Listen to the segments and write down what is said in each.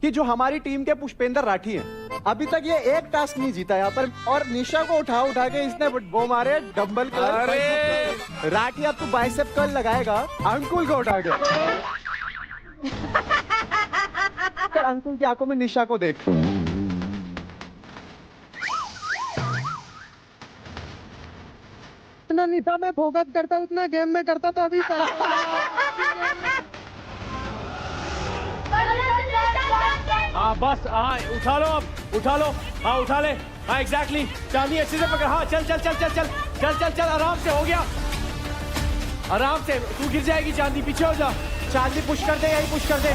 कि जो हमारी टीम के पुष्पेंद्र राठी हैं, अभी तक ये एक टास्क नहीं जीता यहाँ पर, और निशा को उठा उठा के इसने वो मारे डंबल कर्ल। अरे राठी अब तू बाइसेप कर्ल लगाएगा अंकुल को उठा के। अंकुल की आंखों में निशा को देख। इतना निशा में फोकस करता उतना गेम में करता तो अभी हाँ बस, हाँ उठा लो, अब उठा लो, हाँ उठा ले, हाँ एग्जैक्टली, चांदी अच्छे से पकड़, हाँ चल चल चल चल चल चल चल चल, आराम से, हो गया आराम से, तू गिर जाएगी चांदी, पीछे हो जा, चांदी पुश कर दे, यही पुश कर दे।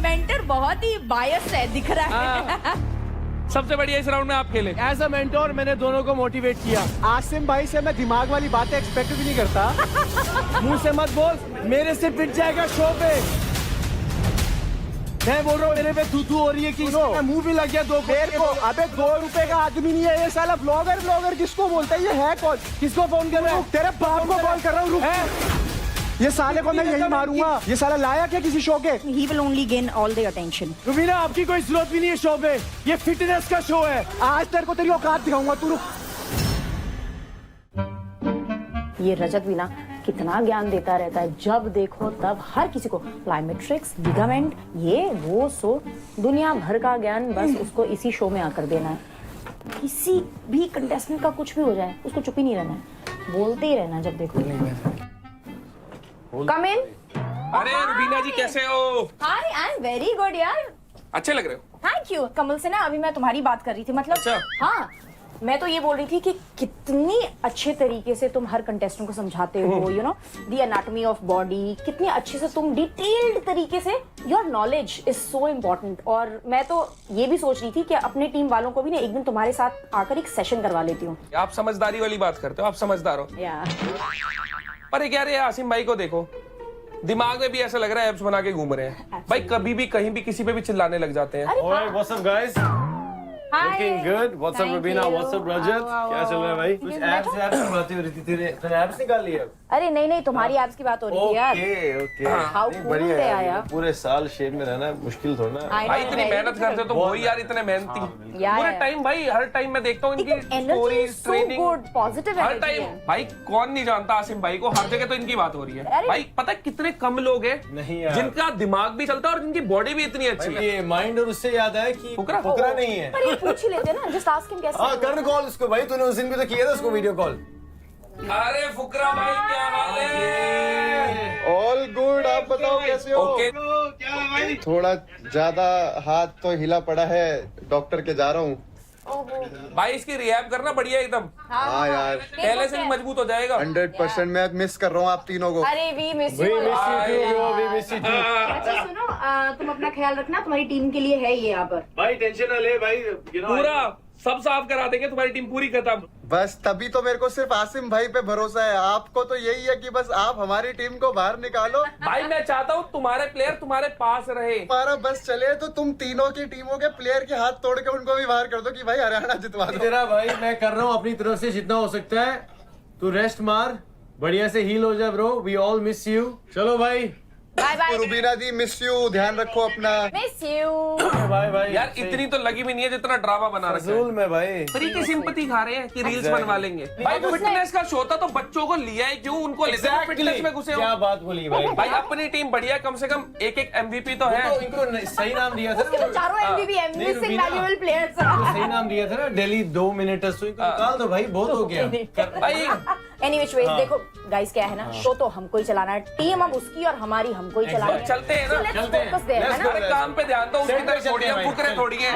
मेंटर बहुत ही बायस है, दिख रहा है। सबसे बढ़िया इस राउंड में आप खेले। एज अ मेंटोर मैंने दोनों को मोटिवेट किया। आसिम भाई से मैं दिमाग वाली बातें एक्सपेक्ट भी नहीं करता। मुंह से मत बोल, मेरे से पिट जाएगा शो पे। मैं बोल रहा हूँ मेरे पे तू हो रही है कि मुंह भी लग गया दो मेरे को। अबे 2 रुपए का आदमी नहीं है ये साला। ब्लॉगर किसको बोलता है? ये है कौन? किसको फोन कर रहा है? तेरे बाप को कॉल कर रहा हूँ। ये साले को मैं यही मारूंगा। ये साला लायक है किसी शो के? He will only gain all the attention. Rubina, आपकी कोई जरूरत भी नहीं है शो पे, ये फिटनेस का शो है। आज तेरे को तेरी औकात दिखाऊंगा। तू रुक। ये रजत भी ना कितना ज्ञान देता रहता है, जब देखो तब हर किसी को प्लाइमेट्रिक्स, लिगामेंट, ये वो सो दुनिया भर का ज्ञान बस उसको इसी शो में आकर देना है। किसी भी कंटेस्टेंट का कुछ भी हो जाए उसको चुप ही नहीं रहना है, बोलते ही रहना जब देखो। कम इन। अरे रुबीना जी कैसे हो? हाय, आई एम वेरी गुड यार। अच्छे लग रहे हो। Thank you. कमल से ना अभी मैं तुम्हारी बात कर रही थी, मतलब अच्छा। हाँ, मैं तो ये बोल रही थी कि कितनी अच्छे तरीके से तुम हर कंटेस्टेंट को समझाते हो, you know the anatomy of body, कितने अच्छे से तुम डिटेल्ड तरीके से, your knowledge is so important. और मैं तो ये भी सोच रही थी कि अपने टीम वालों को भी ना एक दिन तुम्हारे साथ आकर एक सेशन करवा लेती हूँ। आप समझदारी वाली बात करते हो, आप समझदार हो। पर एक यार ये आसिम भाई को देखो, दिमाग में भी ऐसा लग रहा है एब्स बना के घूम रहे हैं भाई, कभी भी कहीं भी किसी पे भी चिल्लाने लग जाते हैं। Alright, what's up guys? Looking good. What's up Rubina? What's up Rajat? क्या चल रहा है भाई? कुछ एब्स की बातें हो रही थी, तेरे एब्स निकाल लिए अब? अरे नहीं, तुम्हारी एब्स की बात हो रही थी यार। Okay. How cool they are यार। पूरे साल शेड में रहना मुश्किल थोड़ा ना। भाई इतनी मेहनत करते हो तो वही यार, इतने मेहनती पूरे टाइम भाई, हर टाइम मैं देखता हूँ इनकी स्टोरीज, ट्रेनिंग, पॉजिटिव हर टाइम। भाई कौन नहीं जानता आसिम भाई को, हर जगह तो इनकी बात हो रही है। भाई पता है कितने कम लोग हैं जिनका दिमाग भी चलता है और जिनकी बॉडी भी इतनी अच्छी है। ये माइंड, और उससे याद है कि फुकरा नहीं है। पर ये पूछ ही लेते ना, जस्ट आस्क हिम कैसे। हाँ कर कॉल उसको भाई, तूने उस दिन भी तो किया था उसको वीडियो कॉल। अरे फुकरा भाई क्या हाल है? All good. आप बताओ कैसे हो? ओके। थोड़ा ज्यादा हाथ तो हिला पड़ा है, डॉक्टर के जा रहा हूँ। भाई इसकी रिहैब करना बढ़िया एकदम। हाँ यार, पहले से भी मजबूत हो जाएगा। 100% मैं मिस कर रहा हूँ आप तीनों को। अरे वी मिस यू। अच्छा सुनो, तुम अपना ख्याल रखना, तुम्हारी टीम के लिए है ये यहाँ पर। भाई टेंशन ना ले भाई, पूरा सब साफ करा देंगे, तुम्हारी टीम पूरी खत्म। बस तभी तो मेरे को सिर्फ आसिम भाई पे भरोसा है। आपको तो यही है कि बस आप हमारी टीम को बाहर निकालो। भाई मैं चाहता हूँ तुम्हारे प्लेयर तुम्हारे पास रहे। हमारा बस चले तो तुम तीनों की टीमों के प्लेयर के हाथ तोड़ के उनको भी बाहर कर दो कि भाई हरियाणा जितवा दो। तेरा भाई मैं कर रहा हूँ अपनी तरफ से जितना हो सकता है, तू रेस्ट मार, बढ़िया से हील हो जा bro, we all miss you. चलो भाई bye bye. Rubina ji miss you, ध्यान रखो अपना। Miss you. बाय बाय यार इतनी तो लगी भी नहीं है जितना ड्रामा बना रखा है। में भाई फ्री की सिंपैथी खा रहे हैं कि रील्स बनवा लेंगे। भाई फिटनेस का शो था तो बच्चों को लिया है क्यों? उनको लेते हैं फिटनेस में घुसे हो। क्या बात बोली भाई। भाई अपनी टीम बढ़िया, कम से कम एक MVP तो है। तो इनको सही नाम दिया था ना, चारों MVP मिसिंग वैल्यूएबल प्लेयर्स। सही नाम दिया था ना, दिल्ली 2 मिनट्स, तो इनको निकाल दो भाई, बहुत हो गया भाई। एनीवेज देखो गाइस, क्या है ना, शो तो हमको ही चलाना है, टीम अब उसकी और हमारी हमको ही चलाना है। चलते हैं ना, चलते हैं। है ना? अरे काम पे ध्यान दो, उसकी तरफ छोड़िए, फुकरे थोड़ी है।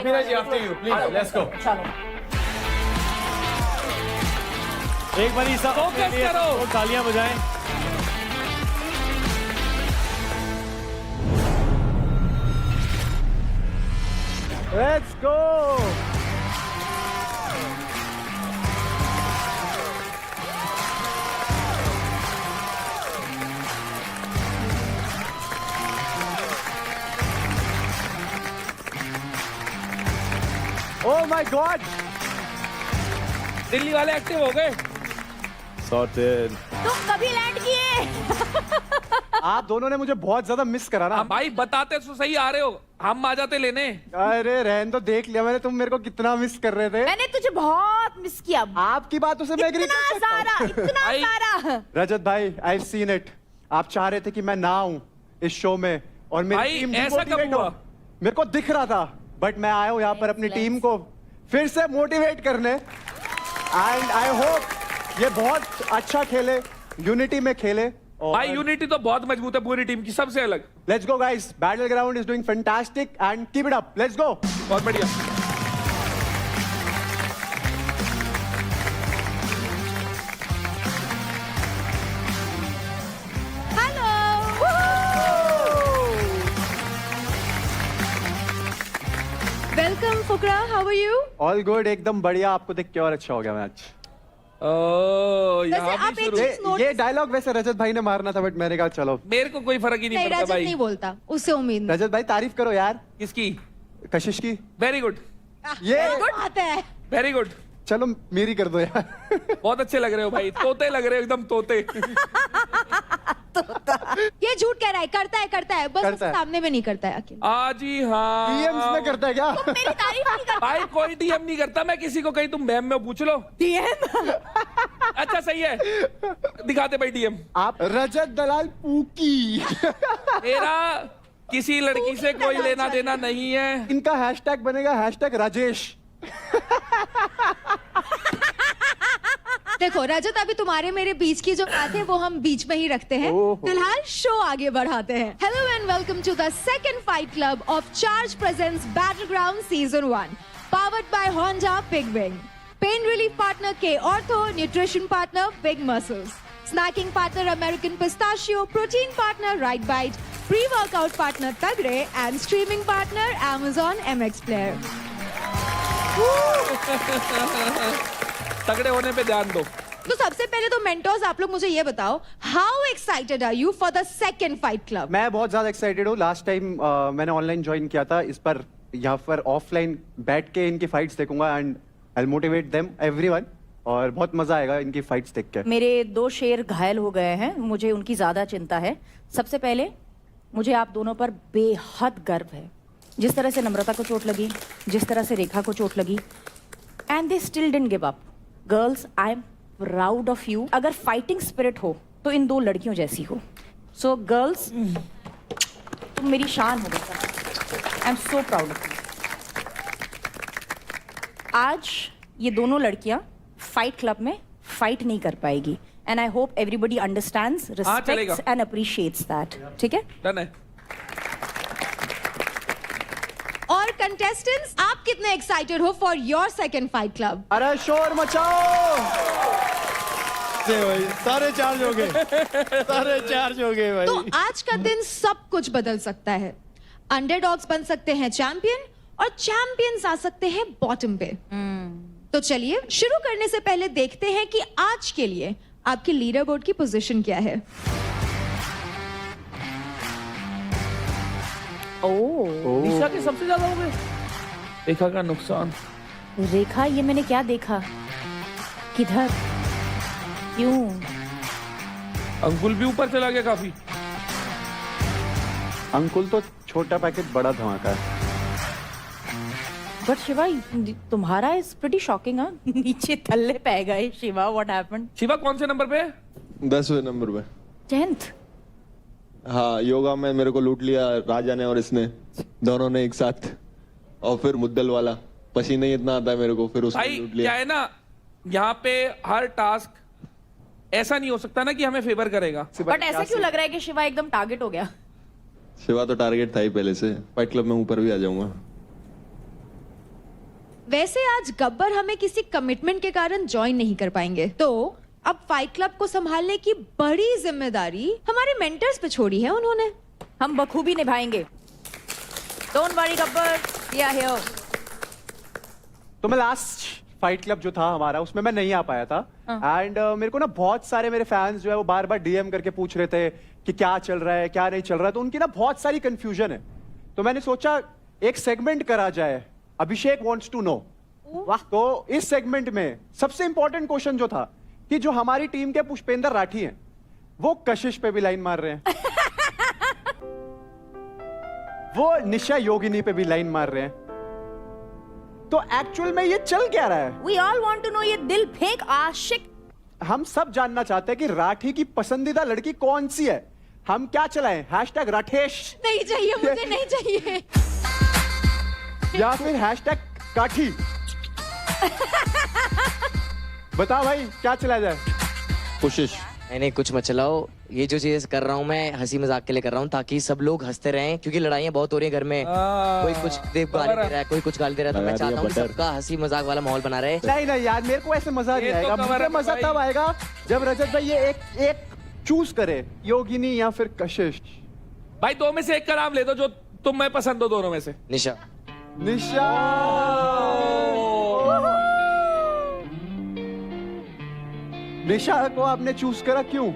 एक बारी सब फोकस करो, तालियां बजाएं। Let's go. Oh my God, Delhi वाले एक्टिव हो गए। Sorted. तुम कभी लैंड किए। आप दोनों ने मुझे बहुत ज्यादा मिस करा ना। हाँ भाई बताते तो सही, आ रहे हो, हम आ जाते लेने। अरे रहन तो, देख लिया मैंने तुम मेरे को कितना मिस कर रहे थे। मैंने तुझे बहुत मिस किया। आपकी बातों से मैं एग्री इतना कर सकता सारा, हूं। इतना भाई- सारा। रजत भाई, आई हैव सीन इट। आप चाह रहे थे कि मैं ना आऊं इस शो में और मेरी भाई, टीम ऐसा कब demotivate हुआ? हो। मेरे को दिख रहा था, बट मैं आया हूं यहाँ पर अपनी टीम को फिर से मोटिवेट करने। एंड आई होप ये बहुत अच्छा खेले, यूनिटी में खेले। भाई यूनिटी तो बहुत मजबूत है पूरी टीम की, सबसे अलग। Let's go guys, battle ground is doing fantastic and keep it up. Let's go. बहुत बढ़िया। Welcome Fukra, how are you? All good, एकदम बढ़िया। आपको देख के और अच्छा हो गया मैच। यहाँ आप भी एक शुरू। चीज ये डायलॉग वैसे रजत भाई ने मारना था, बट मैंने कहा चलो। मेरे को कोई फर्क ही नहीं नहीं, पड़ता रजत भाई। नहीं बोलता, उससे उम्मीद नहीं। रजत भाई तारीफ करो यार किसकी? कशिश की। वेरी गुड, ये गुड आता है। Very good. चलो मेरी कर दो यार। बहुत अच्छे लग रहे हो भाई, तोते लग रहे हो एकदम, तोते। ये झूठ कह रहा है, करता है, बस करता उसके है। सामने में नहीं करता है अकेले। आज ही हाँ। डीएम्स में करता है क्या? मेरी तारीफ नहीं करता। भाई कोई डीएम नहीं करता, मैं किसी को कहीं तुम मैम में पूछ लो। DM? अच्छा सही है, दिखाते भाई डीएम। आप रजत दलाल पूकी। मेरा किसी लड़की से कोई लेना देना नहीं है। इनका हैशटैग बनेगा हैशटैग राजेश। देखो रजत, अभी तुम्हारे मेरे बीच की जो बात है वो हम बीच में ही रखते हैं। ओहो। फिलहाल शो आगे बढ़ाते हैं। Hello and welcome to the second fight club of charge presents battleground season 1, powered by Honda big wing. Pain relief partner के ortho, nutrition partner big muscles, snacking partner American pistachio, protein partner right bite, pre workout partner Tagde and streaming partner Amazon MX player. तगड़े होने पे ध्यान दो। तो सबसे पहले तो मेंटोर्स, आप लोग मुझे ये बताओ, how excited are you for the second fight club? मैं बहुत ज्यादा एक्साइटेड हूँ। लास्ट टाइम मैंने ऑनलाइन ज्वाइन किया था, इस पर यहाँ पर ऑफलाइन बैठ के इनकी फाइट्स देखूंगा and I motivate them everyone, और बहुत मजा आएगा इनकी फाइट्स देख के। मेरे 2 शेर घायल हो गए हैं, मुझे उनकी ज्यादा चिंता है। सबसे पहले मुझे आप दोनों पर बेहद गर्व है। जिस तरह से नम्रता को चोट लगी, जिस तरह से रेखा को चोट लगी, and they still didn't give up. Girls, I am proud of you. अगर फाइटिंग स्पिरिट हो तो इन 2 लड़कियों जैसी हो। सो गर्ल्स, तुम मेरी शान हो बेटा। I am so proud of you. आज ये दोनों लड़कियां फाइट क्लब में फाइट नहीं कर पाएगी, and I hope everybody understands, चलेगा। Respects and appreciates that. ठीक है? डन है। और कंटेस्टेंट्स, आप कितने एक्साइटेड हो for your second fight club? अरे शोर मचाओ। भाई सारे चार्ज हो गए, सारे चार्ज हो गए भाई। तो आज का दिन सब कुछ बदल सकता है। अंडरडॉग्स बन सकते हैं चैंपियन, और चैंपियंस आ सकते हैं बॉटम पे। तो चलिए शुरू करने से पहले देखते हैं कि आज के लिए आपके लीडर बोर्ड की पोजीशन क्या है। निशा के सबसे ज्यादा हो गए। रेखा का नुकसान। रेखा, ये मैंने क्या देखा? किधर? क्यों? अंकुल भी ऊपर चला गया काफी। अंकुल तो छोटा पैकेट बड़ा धमाका है। बट शिवा, तुम्हारा इज प्रीटी शॉकिंग। हाँ, नीचे थल्ले पै गए। Shiva, what happened? शिवा कौन से नंबर पे है? 10वें नंबर पे। 10th? हाँ, योगा में मेरे को लूट लिया राजा ने और इसने, दोनों ने एक साथ। और फिर मुद्दल वाला पसीना ही इतना आता है मेरे को, फिर उसने भाई लूट क्या लिया। है ना, यहाँ पे हर टास्क ऐसा नहीं हो सकता ना कि हमें फेवर करेगा। बट ऐसा क्यों लग रहा है कि शिवा एकदम टारगेट हो गया? शिवा तो टारगेट था ही पहले से। फाइट क्लब में ऊपर भी आ जाऊंगा। वैसे आज गब्बर हमें किसी कमिटमेंट के कारण ज्वाइन नहीं कर पाएंगे, तो अब फाइट क्लब को संभालने की बड़ी जिम्मेदारी हमारे मेंटर्स पे छोड़ी है उन्होंने। हम बखूबी निभाएंगे। Don't worry Gabbar, we are here. तो मैं लास्ट फाइट क्लब जो था हमारा, उसमें मैं नहीं आ पाया था। एंड मेरे को ना बहुत सारे मेरे फैंस जो है वो बार बार डीएम करके पूछ रहे थे कि क्या चल रहा है, क्या नहीं चल रहा है। तो उनकी ना बहुत सारी कंफ्यूजन है। तो मैंने सोचा एक सेगमेंट करा जाए, अभिषेक वांट्स टू नो। तो इस सेगमेंट में सबसे इंपॉर्टेंट क्वेश्चन जो था कि जो हमारी टीम के पुष्पेंद्र राठी हैं, वो कशिश पे भी लाइन मार रहे हैं। वो निशा योगिनी पे भी लाइन मार रहे हैं, तो एक्चुअल में ये चल क्या रहा है? We all want to know ये दिल फेंक आशिक। हम सब जानना चाहते हैं कि राठी की पसंदीदा लड़की कौन सी है। हम क्या चलाएं? हैशटैग राठेश नहीं चाहिए मुझे, नहीं चाहिए। या फिर हैशटैग काठी? बताओ भाई क्या चलाया जाए? कोशिश। नहीं कुछ मत चलाओ, ये जो चीज कर रहा हूँ मैं हंसी मजाक के लिए कर रहा हूँ, ताकि सब लोग हंसते रहें, क्योंकि लड़ाइयाँ बहुत हो रही है घर में। कोई कुछ गाली दे रहा है, कोई कुछ गाली दे रहा है, तो मैं चाहता हूँ कि सबका हंसी मजाक वाला माहौल बना रहे। नहीं नहीं यार, मेरे को ऐसे मजा नहीं ये तो आएगा। कवर मुझे है मजा भाई। तब आएगा जब रजत भाई ये एक चूज करे, योगिनी या फिर कशिश। भाई दो में से एक का नाम ले दो जो तुम मैं पसंद हो दोनों में से। निशा। निशा। निशा को आपने चूज करा क्यों?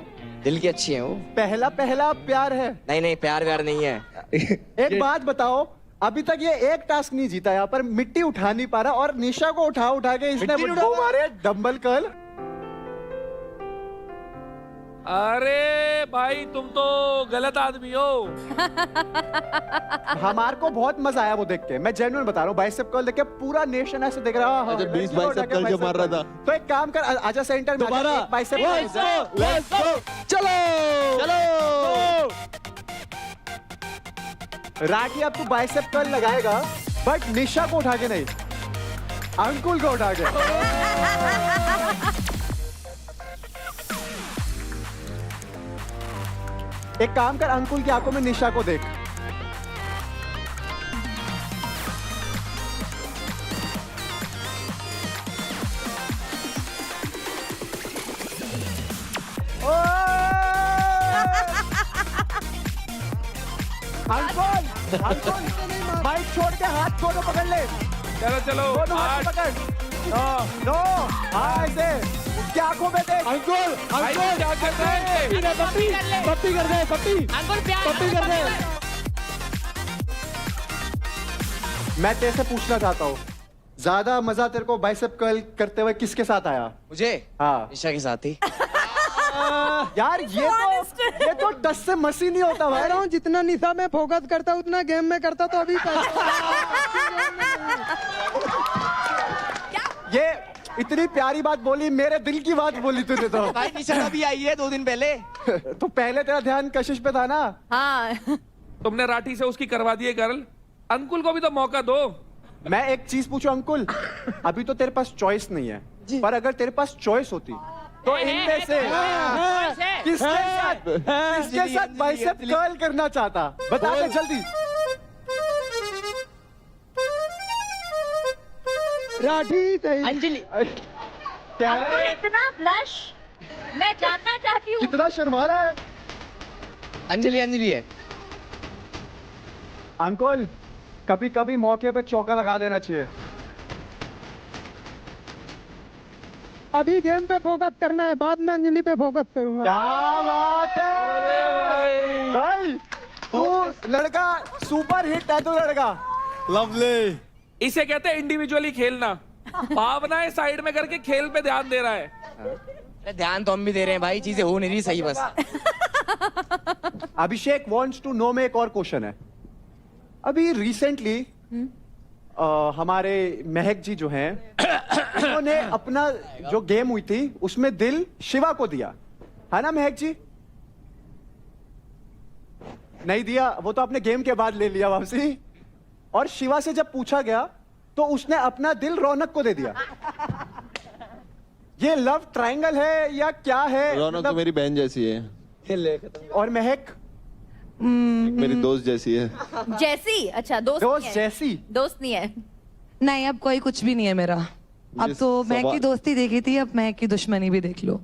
दिल की अच्छी है वो। पहला पहला प्यार है। नहीं प्यार व्यार नहीं है। एक बात बताओ, अभी तक ये एक टास्क नहीं जीता, यहाँ पर मिट्टी उठा नहीं पा रहा, और निशा को उठा उठा के इसने वो मारे डंबल कर्ल। अरे भाई तुम तो गलत आदमी हो। हमारे को बहुत मजा आया वो देख के, मैं जेन्युइन बता रहा हूँ। बाइसेप कर्ल देख के पूरा नेशन ऐसे देख रहा है। अच्छा, 20 बाइसेप कर्ल जो मार रहा था। तो एक काम कर, आजा सेंटर में, दोबारा। Bicep Let's go! चलो राठी अब तू बाइसेप कर्ल लगाएगा, बट निशा को उठा के नहीं, अंकुल को उठा के। एक काम कर, अंकुल की आंखों में निशा को देख। अंकुल माइक छोड़ के हाथ छोड़ो, पकड़ ले चलो चलो। दोनों हाथ आठ। पकड़। नो हाँ ऐसे उसकी आंखों में देख। अंकुल भाई तुम क्या कर रहे हैं? पप्पी कर दे, पप्पी कर दे। मैं तेरे से पूछना चाहता हूँ, ज्यादा मजा तेरे को बाइसेप कर्ल करते हुए किसके साथ आया? मुझे हाँ निशा के साथ ही। यार ये तो टस से मसी नहीं होता भाई। कह रहा हूँ जितना निशा में फोकस करता उतना गेम में करता तो अभी ये इतनी प्यारी बात बोली, मेरे दिल की बात बोली तूने तो। भाई निशा अभी आई है 2 दिन पहले। तो पहले तेरा ध्यान कशिश पे था ना? हाँ। तुमने राठी से उसकी करवा दी है गर्ल, अंकुल को भी तो मौका दो। मैं एक चीज पूछूं अंकुल, अभी तो तेरे पास चॉइस नहीं है, पर अगर तेरे पास चॉइस होती तो इनमें से किसके साथ बाइसेप कर्ल करना चाहता? बता दे जल्दी। राठी सही। अंजलि। क्या इतना ब्लश, मैं जानना चाहती हूँ। कितना शर्मा रहा है अंजलि है। अंकुल, कभी कभी मौके पे चौका लगा देना चाहिए। अभी गेम पे फोकस करना है, बाद में अंजलि पे फोकस करूंगा। क्या बात है भाई, तू लड़का सुपर हिट है, तू लड़का लवली। इसे कहते हैं इंडिविजुअली खेलना। भावनाएं साइड में करके खेल पे ध्यान दे रहा है। अरे ध्यान तो हम भी दे रहे हैं भाई, चीजें हो नहीं रही सही बस। अभिषेक वांट्स टू नो में एक और क्वेश्चन है। अभी रिसेंटली हमारे महक जी जो हैं उन्होंने अपना जो गेम हुई थी उसमें दिल शिवा को दिया है ना महक जी? नहीं दिया, वो तो अपने गेम के बाद ले लिया वापसी। और शिवा से जब पूछा गया तो उसने अपना दिल रौनक को दे दिया। ये लव ट्रायंगल है या क्या है? रौनक तो मेरी बहन जैसी है और महक मेरी दोस्त जैसी है। जैसी? अच्छा, दोस्त दोस्त नहीं है। जैसी? दोस्त नहीं है। नहीं, अब कोई कुछ भी नहीं है मेरा। अब तो मैं की दोस्ती देखी थी, अब मैं की दुश्मनी भी देख लो।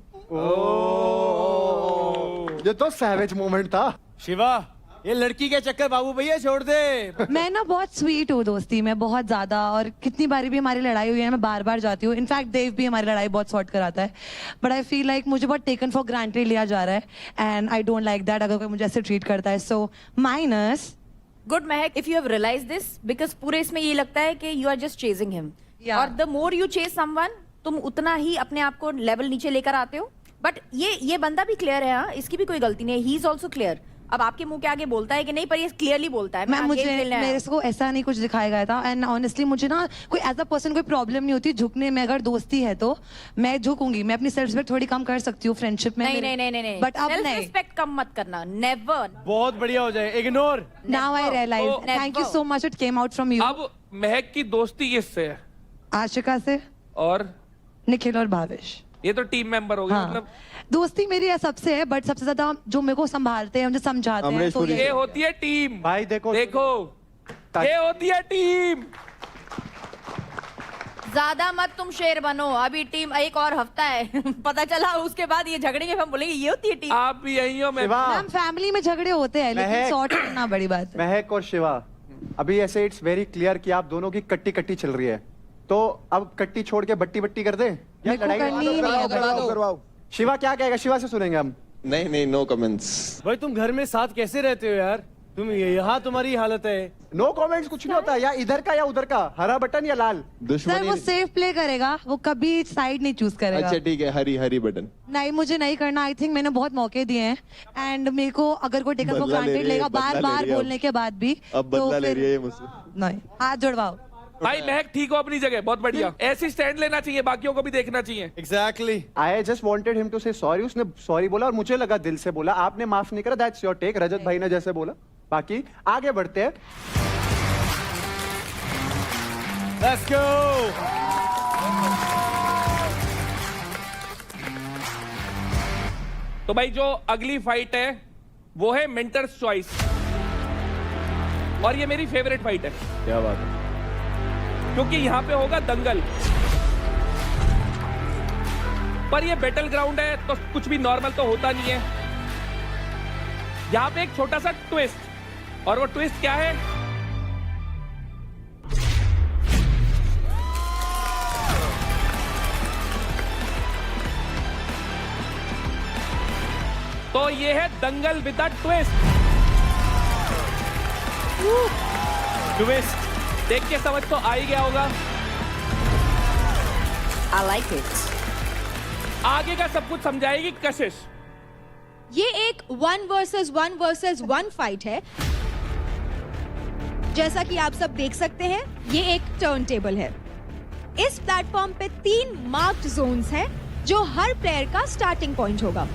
ये तो सैवेज मोमेंट था। शिवा, ये लड़की के चक्कर बाबू भैया छोड़ दे। मैं ना बहुत स्वीट हूँ दोस्ती में, बहुत ज्यादा। और कितनी बारी भी हमारी लड़ाई हुई है, मैं बार बार जाती हूँ। इनफैक्ट देव भी हमारी लड़ाई बहुत सॉर्ट कराता है। बट आई फील लाइक मुझे बहुत टेकन फॉर ग्रांटेड लिया जा रहा है, and I don't like that अगर कोई मुझे ऐसे ट्रीट करता है। So minus good Mahak, if you have realise this, because पूरे इसमें ये लगता है कि you are just chasing him, और the more you chase someone, तुम उतना ही अपने आप को लेवल नीचे लेकर आते हो। बट ये बंदा भी क्लियर है, हाँ, इसकी भी कोई गलती नहीं है। He is also clear. अब आपके मुंह के आगे बोलता है कि नहीं, पर ये क्लियरली बोलता है मैम मैं मुझे गेम खेलने आया मेरे हूं। को ऐसा नहीं कुछ दिखाया गया था एंड ऑनेस्टली मुझे ना कोई एज अ पर्सन कोई प्रॉब्लम नहीं होती झुकने में। अगर दोस्ती है तो मैं झुकूंगी, मैं अपनी सेल्फ रिस्पेक्ट थोड़ी कम कर सकती हूँ फ्रेंडशिप में। नहीं नहीं नहीं नहीं बट अब सेल्फ नहीं। रिस्पेक्ट कम मत करना, नेवर। बहुत बढ़िया हो जाए, ignore. Now I realize, Never. Thank you so much, it came out from you. अब महक की दोस्ती किससे है? आशिका से, और निखिल और भावेश। ये तो टीम मेंबर हो गए। हाँ मतलब दोस्ती मेरी है सबसे है, बट सबसे ज्यादा जो मेरे को संभालते हैं, मुझे समझाते हैं अमरीश तो पुरी। ये होती है टीम। भाई देखो देखो ये होती है टीम। ज्यादा मत तुम शेर बनो, अभी टीम एक और हफ्ता है पता चला उसके बाद ये झगड़ेंगे, हम बोलेंगे ये होती है टीम। आप भी यही हो। मैं शिवा, मैम फैमिली में झगड़े होते हैं लेकिन महक। सॉर्ट करना बड़ी बात है। महक और शिवा, अभी ऐसे इट्स वेरी क्लियर कि आप दोनों की कट्टी कट्टी चल रही है, तो अब कट्टी छोड़ के बट्टी बट्टी कर दे या मेरे को लड़ाई करनी ही नहीं है। शिवा क्या कहेगा? शिवा से सुनेंगे हम। नहीं नहीं, नो कमेंट्स। भाई तुम घर में साथ कैसे रहते हो यार? तुम यहाँ तुम्हारी हालत है। नो कमेंट्स कुछ नहीं होता, या इधर का या उधर का, हरा बटन या लाल। सर दुश्मनी। वो सेफ प्ले करेगा, वो कभी साइड नहीं चूज करेगा। अच्छा ठीक है, हरी हरी बटन। नहीं मुझे नहीं करना। आई थिंक मैंने बहुत मौके दिए हैं एंड मेरे को अगर कोई टेकन फॉर बदला ले ग्रांटेड रही है, लेगा बदला बार ले बार रही है बोलने के बाद भी, अब बदला ले फिर- रही है ये मुझसे। नहीं, हाथ जुड़वाओ। भाई महक ठीक हो अपनी जगह, बहुत बढ़िया। ऐसी स्टैंड लेना चाहिए, बाकियों को भी देखना चाहिए। Exactly. I just wanted him to say sorry. उसने सॉरी बोला और मुझे लगा दिल से बोला, आपने माफ नहीं करा, दैट्स योर टेक। रजत भाई ने जैसे बोला, बाकी आगे बढ़ते हैं। Let's go. तो भाई जो अगली फाइट है वो है मेंटर्स चॉइस, और ये मेरी फेवरेट फाइट है क्या बात है। क्योंकि यहाँ पे होगा दंगल। पर ये बैटल ग्राउंड है तो कुछ भी नॉर्मल तो होता नहीं है। यहाँ पे एक छोटा सा ट्विस्ट, और वो ट्विस्ट क्या है? तो ये है दंगल विद द ट्विस्ट। ट्विस्ट देख के समझ तो आ ही गया होगा। I like it. आगे का सब कुछ समझाएगी कशिश। ये एक 1 वर्सेस 1 फाइट है। जैसा कि आप सब देख सकते हैं, ये एक टर्न टेबल है। इस प्लेटफॉर्म पे 3 मार्क्ड जोन्स हैं, जो हर प्लेयर का स्टार्टिंग पॉइंट होगा।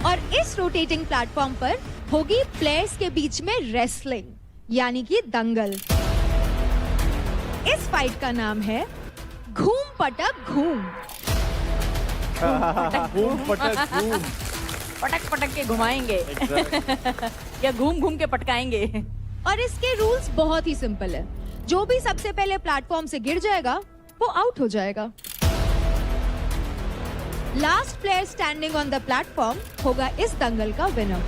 और इस रोटेटिंग प्लेटफॉर्म पर होगी प्लेयर्स के बीच में रेसलिंग, यानी कि दंगल। इस फाइट का नाम है घूम पटक घूम। पटक पटक के घुमाएंगे या घूम घूम के पटकाएंगे। और इसके रूल्स बहुत ही सिंपल है। जो भी सबसे पहले प्लेटफॉर्म से गिर जाएगा वो आउट हो जाएगा। Last player standing on the platform होगा इस दंगल का विनर।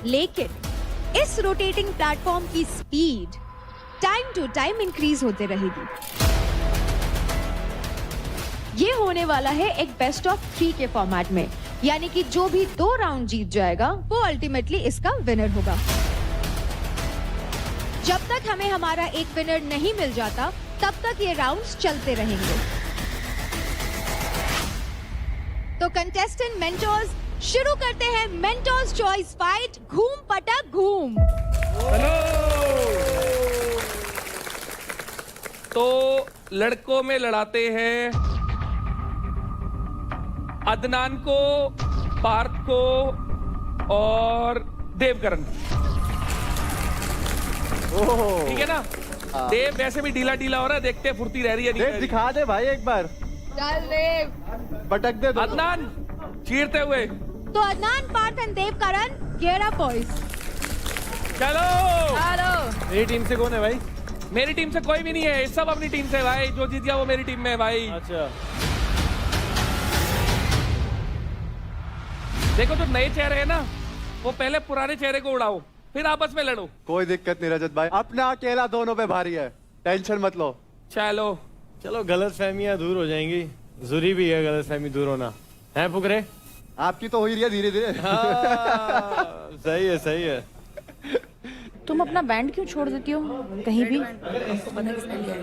लेकिन इस रोटेटिंग प्लेटफॉर्म की speed time to time increase होते रहेगी। ये होने वाला है एक बेस्ट ऑफ 3 के फॉर्मेट में, यानी कि जो भी 2 राउंड जीत जाएगा वो अल्टीमेटली इसका विनर होगा। जब तक हमें हमारा एक विनर नहीं मिल जाता तब तक ये राउंड्स चलते रहेंगे। तो कंटेस्टेंट मेंटर्स, शुरू करते हैं मेंटर्स चॉइस फाइट घूम पटक घूम। तो लड़कों में लड़ाते हैं अदनान को, पार्थ को और देवकरण। ओह, ठीक है ना? देव वैसे भी ढीला ढीला हो रहा है, देखते हैं फुर्ती रह रही है नहीं रह देख रही। दिखा दे भाई एक बार, चल देव। पटक दे दोनों। अदनान चीरते हुए तो Adnan, Parth and Devkaran, get up boys. चलो। हेलो। मेरी टीम से कौन है भाई? मेरी टीम से कोई भी नहीं है, सब अपनी टीम से है भाई। जो जीत गया वो मेरी टीम में है भाई। अच्छा, देखो जो नए चेहरे हैं ना, वो पहले पुराने चेहरे को उड़ाओ, फिर आपस में लड़ो। कोई दिक्कत नहीं रजत भाई, अपना अकेला दोनों पे भारी है, टेंशन मत लो। चलो चलो गलत फहमियां दूर हो जाएंगी। जरूरी भी है गलत फहमी दूर होना, है फुकरे? आपकी तो हो ही रही है धीरे धीरे। हाँ, सही है सही है। तुम अपना बैंड क्यों छोड़ देती हो कहीं भी? पता किसने लिया है?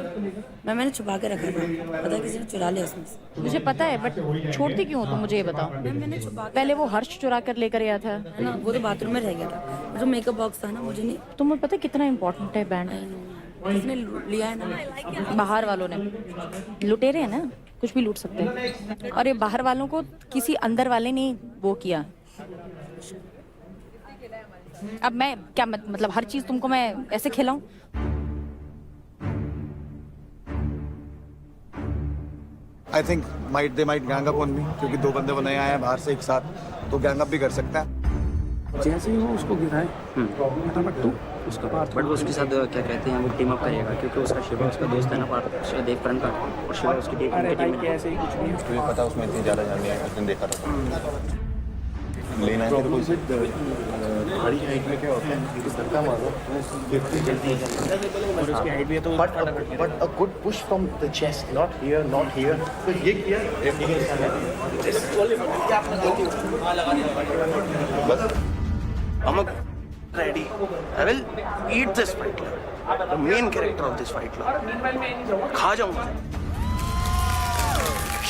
मैंने छुपा के रखा था, पता किसी ने चुरा लिया उसमें से। मुझे पता है बट छोड़ती क्यों हो तुम, मुझे ये बताओ। मैंने छुपा के, पहले वो हर्ष चुरा कर लेकर आया था। है ना, वो तो बाथरूम में रह गया था, जो मेकअप बॉक्स था ना, मुझे नहीं। तुम्हें पता है कितना इम्पोर्टेंट है बैंड? उसने लिया है ना, बाहर वालों ने। लुटेरे हैं ना, कुछ भी लूट सकते हैं। और ये बाहर वालों को किसी अंदर वाले ने वो किया। अब मैं क्या मतलब हर चीज तुमको मैं ऐसे खिलाऊं? I think they might gang up on me, क्योंकि 2 बंदे वो नए आए हैं बाहर से एक साथ, तो गैंग अप भी कर सकता है। जैसे ही वो उसको गिराए फटाफट तो उसका पार्थ, बट वो उसके साथ क्या कहते हैं, वो टीम अप करेगा, क्योंकि उसका शिवा उसका दोस्त है ना पार्थ, उसका देव करण का, और शिवा उसकी टीम में। ऐसे ही कुछ नहीं, तुम्हें पता उसमें इतनी ज़्यादा जान नहीं है, उस दिन देखा था। लेना है तेरे को बड़ी हाइट में क्या होता है, धक्का मारो और उसकी हाइट भी है तो but a good push from the chest, not here तो ये किया बस I'm ready. I will eat this fight club. The main character of this fight club. खा जाऊंगा।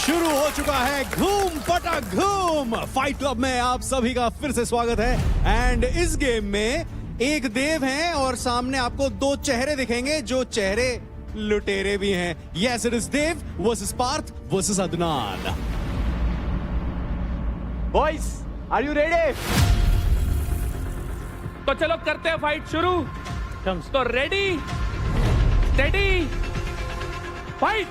शुरू हो चुका है घूम पटक घूम फाइट क्लब में आप सभी का फिर से स्वागत है। एंड इस गेम में एक देव हैं और सामने आपको 2 चेहरे दिखेंगे जो चेहरे लुटेरे भी हैं। Yes it is Dev versus Parth versus Adnan. Boys are you ready? तो चलो करते हैं फाइट शुरू। तो रेडी स्टेडी फाइट।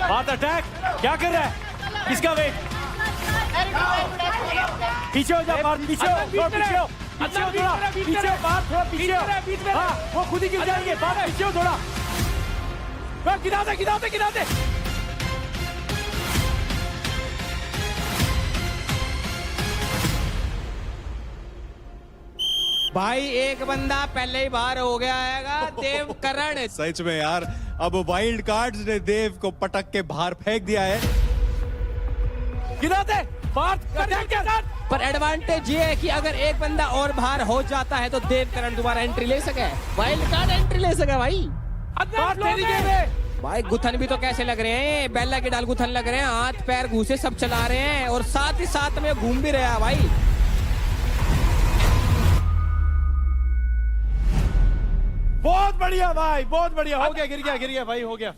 हाथ अटैक क्या कर रहा है? किसका वेट? पीछे हो जा पार्थ, पीछे हो, थोड़ा पीछे हो, पीछे हो थोड़ा, पीछे हो पार्थ, थोड़ा पीछे हो। हाँ वो खुद ही गिर जाएंगे, पार्थ पीछे हो थोड़ा। गिरा दे। भाई एक बंदा पहले ही बाहर हो गया है, देव करण। सच में यार, अब वाइल्ड कार्ड्स ने देव को पटक के बाहर फेंक दिया है। गिरा दे पार्थ अटैक के साथ। पर एडवांटेज ये है कि अगर एक बंदा और बाहर हो जाता है तो देव करण दोबारा एंट्री ले सके, वाइल्ड कार्ड एंट्री ले सके। भाई गुथन भी तो कैसे लग रहे हैं, बेला के डाल गुथन लग रहे हैं, हाथ पैर घूसे सब चला रहे हैं और साथ ही साथ में घूम भी रहा है भाई। बहुत बढ़िया भाई, बहुत बढ़िया। हो गया, गिर गया भाई, हो गया।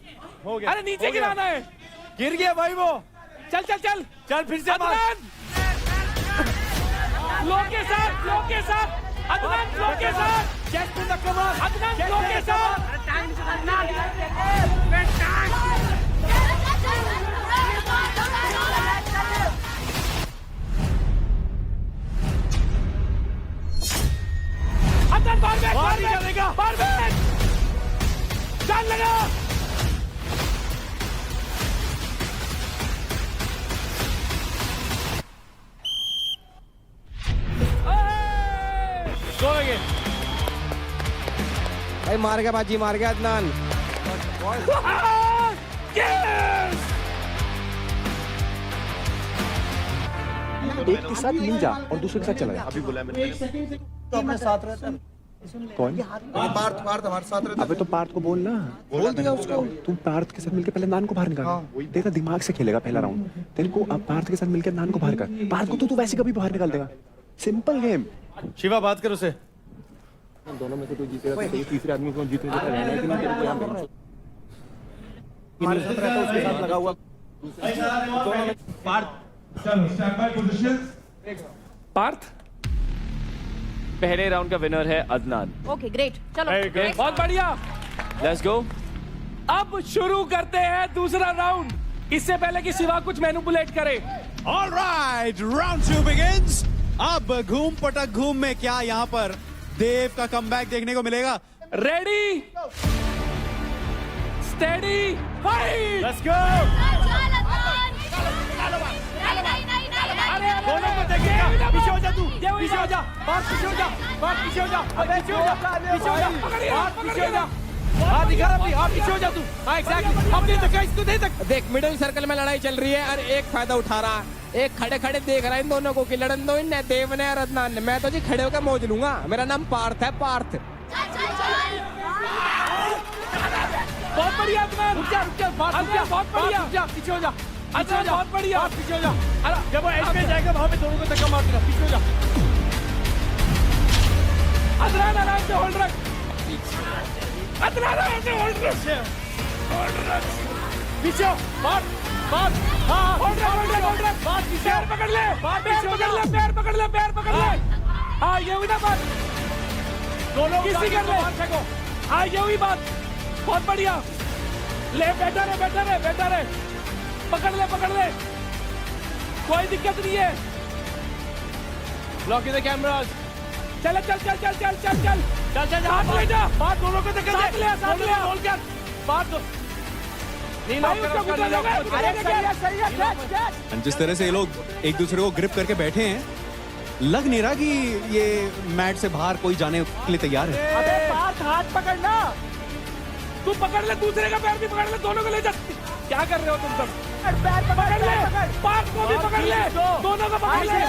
अरे नीचे गिराना है। गिर गया भाई वो। चल फिर से मार। फ्लो के साथ अदनान फ्लो के साथ। चेस्ट पे धक्का मार। अदनान फ्लो के साथ। अदनान बार निकालेगा। जान लगा। भाई मार गया अदनान। एक के साथ नहीं जा और दूसरे के साथ चला जा। अभी बोला मैंने तो अपने साथ रहता है। कौन? पार्थ हमारे साथ रहता है। अबे तो पार्थ को बोल ना। बोल दिया उसको। तुम पार्थ के साथ मिलकर पहले नान को बाहर निकाल। देखा दिमाग से खेलेगा पहला राउंड। तेरे को अब पार्थ के साथ मिलकर नान को बाहर कर। पार्थ को तो तू वैसे कभी बाहर निकाल देगा। Simple game. शिवा बात कर उसे। दोनों में से कोई जीतेगा तो सही, तीसरे आदमी को जीतने देता रहना है कि नहीं तेरे को यहाँ पे? हमारे साथ रहता है, उसके साथ लगा हुआ। पार्थ पहले राउंड का विनर है अदनान। ओके ग्रेट, चलो बहुत बढ़िया। Let's go. अब शुरू करते हैं दूसरा राउंड, इससे पहले कि शिवा कुछ मैनिपुलेट करे। Alright, round 2 begins. अब घूम पटक घूम में क्या यहाँ पर देव का कमबैक देखने को मिलेगा? Ready steady fight. Let's go. दोनों को देखिएगा। पीछे हो जा तू, पीछे हो जा, पार्थ पीछे हो जा, पार्थ पीछे हो जा, पीछे हो जा, पीछे हो जा, पार्थ पीछे हो जा। हाथ दिखा रहा, हाथ पीछे हो जा तू। हाँ एग्जैक्टली, अब दे धक्का इसको, दे धक्का। देख मिडिल सर्कल में लड़ाई चल रही है और एक फायदा उठा रहा है। एक खड़े खड़े देख रहा है इन दोनों को कि लड़न दो इन देव ने और अदनान ने। मैं तो जी खड़े होकर मौज लूंगा। मेरा नाम पार्थ है, पार्थ। बहुत बढ़िया अदनान, रुक जा बहुत बढ़िया, पीछे हो जा। अच्छा बहुत बढ़िया, पीछे हो जा। अरे जब वो एज में जाएगा वहां पे दोनों को धक्का मार देना, पीछे हो जा। अदनान आराम से होल्ड रख, अदनान आराम से होल्ड रख, पीछे हो, मार हाँ होल्ड रख, पैर पकड़ ले, पैर पकड़ ले। हाँ ये हुई ना बात, दोनों किसी कर ले। हाँ ये हुई बात, बहुत बढ़िया। ले बेटर है, पकड़ ले, कोई दिक्कत नहीं है। ब्लॉक द कैमरास, चल हाथ ले जा, बात दोनों को धक्का दे, साथ ले बोल कर बात दो। जिस तरह से ये लोग एक दूसरे को ग्रिप करके बैठे हैं, लग नहीं रहा कि ये मैट से बाहर कोई जाने के लिए तैयार है। अबे बात हाथ पकड़ना, तू पकड़ ले, दूसरे का पैर भी पकड़ ले, दोनों को ले जा। क्या कर रहे हो तुम सब? पैर पकड़ ले, पार्थ को भी पकड़ ले, दोनों को पकड़ ले,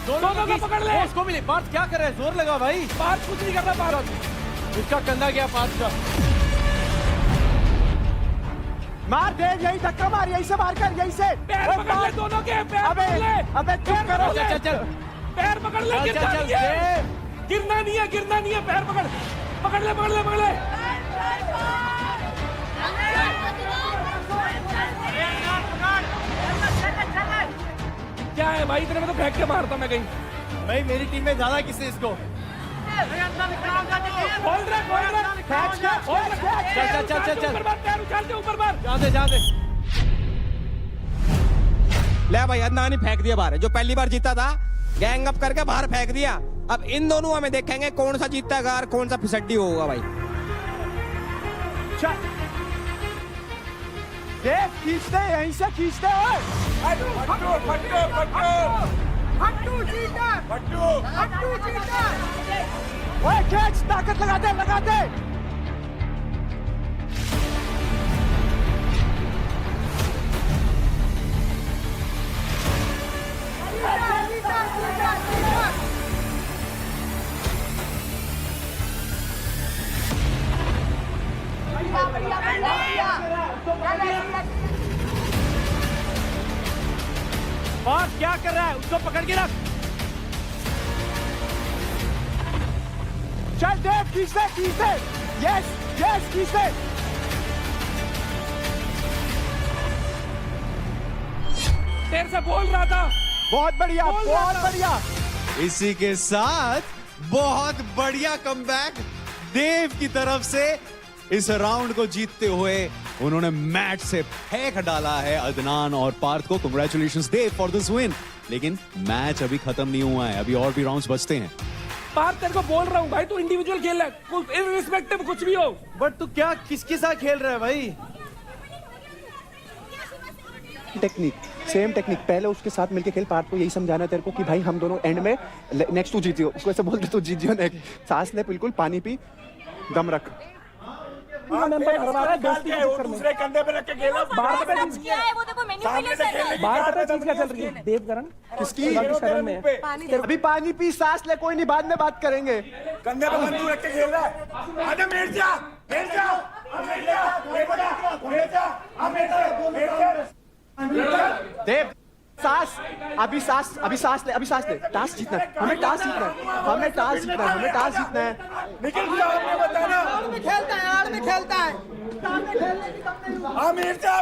दोनों को पकड़ ले। उसको भी नहीं। पार्थ क्या कर रहे हैं? जोर लगा भाई। पार्थ कुछ नहीं कर रहा। पार्थ उसका कंधा गया, पार्थ का। मार दे, यही धक्का मार, यही से मार कर, यही से। पैर पकड़ ले दोनों के, पैर पकड़ ले। अबे चुप करो। चल पैर पकड़ ले, गिरना नहीं है, पैर पकड़ ले। क्या है भाई, इतने में तो फेंक के मारता मैं कहीं। भाई मेरी टीम में ज्यादा किससे इसको होल्ड रख, चल पैर उछाल के ऊपर मार, जा दे। ले भाई अदनान ही फेंक दिया बाहर, जो पहली बार जीता था गैंग अप करके बाहर फेंक दिया। अब इन दोनों में देखेंगे कौन सा जीतता है और कौन सा फिसड्डी होगा भाई। खींचते, यहीं से खींचते हैं। ओए खींच, ताकत लगा दे। पार्थ क्या कर रहा है? उसको पकड़ के रख। चल देव, खींचते। यस खींचते। तेरे से बोल रहा था। बहुत बढ़िया। इसी के साथ बहुत बढ़िया कमबैक देव की तरफ से। इस राउंड को जीतते हुए उन्होंने मैच से फेंक डाला है अदनान और पार्थ को। Congratulations Dev for this win. लेकिन मैच अभी खत्म नहीं हुआ है, अभी और भी राउंड्स बचते हैं। पार्थ तेरे को बोल रहा हूँ भाई, तू इंडिविजुअल खेल रहा है, इररिस्पेक्टिव कुछ भी हो। बट तू क्या किसके साथ खेल रहा है भाई? Technique, same technique. पहले उसके साथ मिलके खेल। पार्थ को यही समझाना तेरे को कि भाई हम दोनों एंड में नेक्स्ट तू जीतियो। उसको ऐसे बोलते तू जीतियो नेक्स्ट। सांस ले, बिल्कुल पानी पी, दम रख। दूसरे कंधे पे रख के खेला। बाहर पे चीज क्या चल रही है? देवकरण किसकी शरण में? अभी पानी पी, सांस ले, कोई नहीं, बाद में बात करेंगे। कंधे पे बंदूक रख के खेल रहा है। आजा मेर जा। देव सांस, अभी सांस ले। टास्क जीतना है, हमें टास्क जीतना है। निकल जाओ, आपने बताना। आड़ में खेलता है। मेर जा,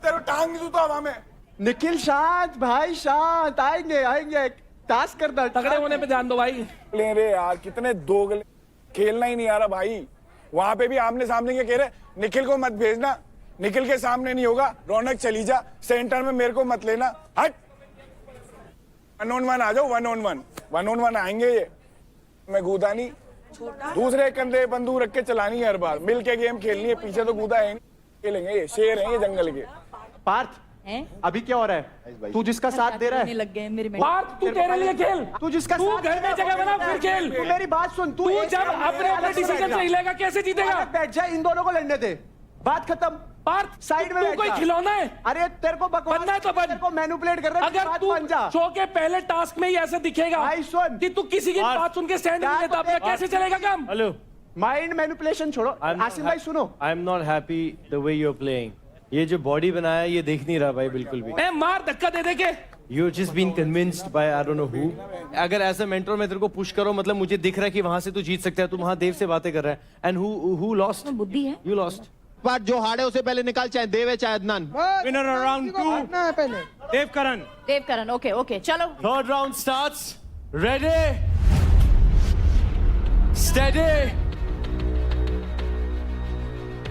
तेरे टांग नहीं दूंगा हवा में। निखिल शांत भाई, शांत। आएंगे टास्क करना। तगड़े होने पे ध्यान दो भाई। ले रे यार, कितने दोगले, खेलना ही नहीं आ रहा भाई। वहां पे भी आमने सामने के कह रहे निखिल को मत भेजना, निखिल के सामने नहीं होगा। रौनक चली जा, सेंटर में मेरे को मत लेना। हट, 1-on-1 आ जाओ। 1-on-1 आएंगे ये। मैं कूदा नहीं, दूसरे कंधे बंदूक रख के चलानी है हर बार। मिल के गेम खेलनी है, पीछे तो कूदा है नहीं। खेलेंगे, ये शेर है ये जंगल के। पार्थ अभी क्या हो रहा है? तू जिसका साथ दे रहा है, लग गए मेरे में। पार्थ तू तेरे लिए खेल। तू जिसका तू घर में जगह बना फिर खेल। तू मेरी बात सुन। तू जब अपने डिसीजन नहीं लेगा कैसे जीतेगा? बैठ जा, इन दोनों को लड़ने दे, बात खत्म। पार्थ साइड में तू बैठ कोई जा। खिलौना है? अरे तेरे को बकवास बनना है तो बन। तेरे को मैनिपुलेट कर रहा है, अगर बात तू बन जा। शो के पहले टास्क में ही ऐसे दिखेगा भाई सुन, कि तू किसी की बात सुन के स्टैंड नहीं लेता, अपना कैसे चलेगा काम? हेलो, माइंड मैनिपुलेशन छोड़ो। आसिम भाई सुनो, I am not happy the way you are playing. ये जो बॉडी बनाया ये देख नहीं रहा भाई बिल्कुल भी। ए मार धक्का दे दे के। You just been convinced by I don't know who. अगर ऐसा मेंटर मैं तेरे को पुश करो, मतलब मुझे दिख रहा है कि वहां से तू जीत सकता है, तू वहां देव से बातें कर रहा है। And who lost? बुद्धि है। You lost. बात जो हारे उसे पहले निकाल, चाहे देव है चाहे अदनान। विनर राउंड 2 है पहले। देव करण, ओके ओके चलो। Third round starts. Ready, steady,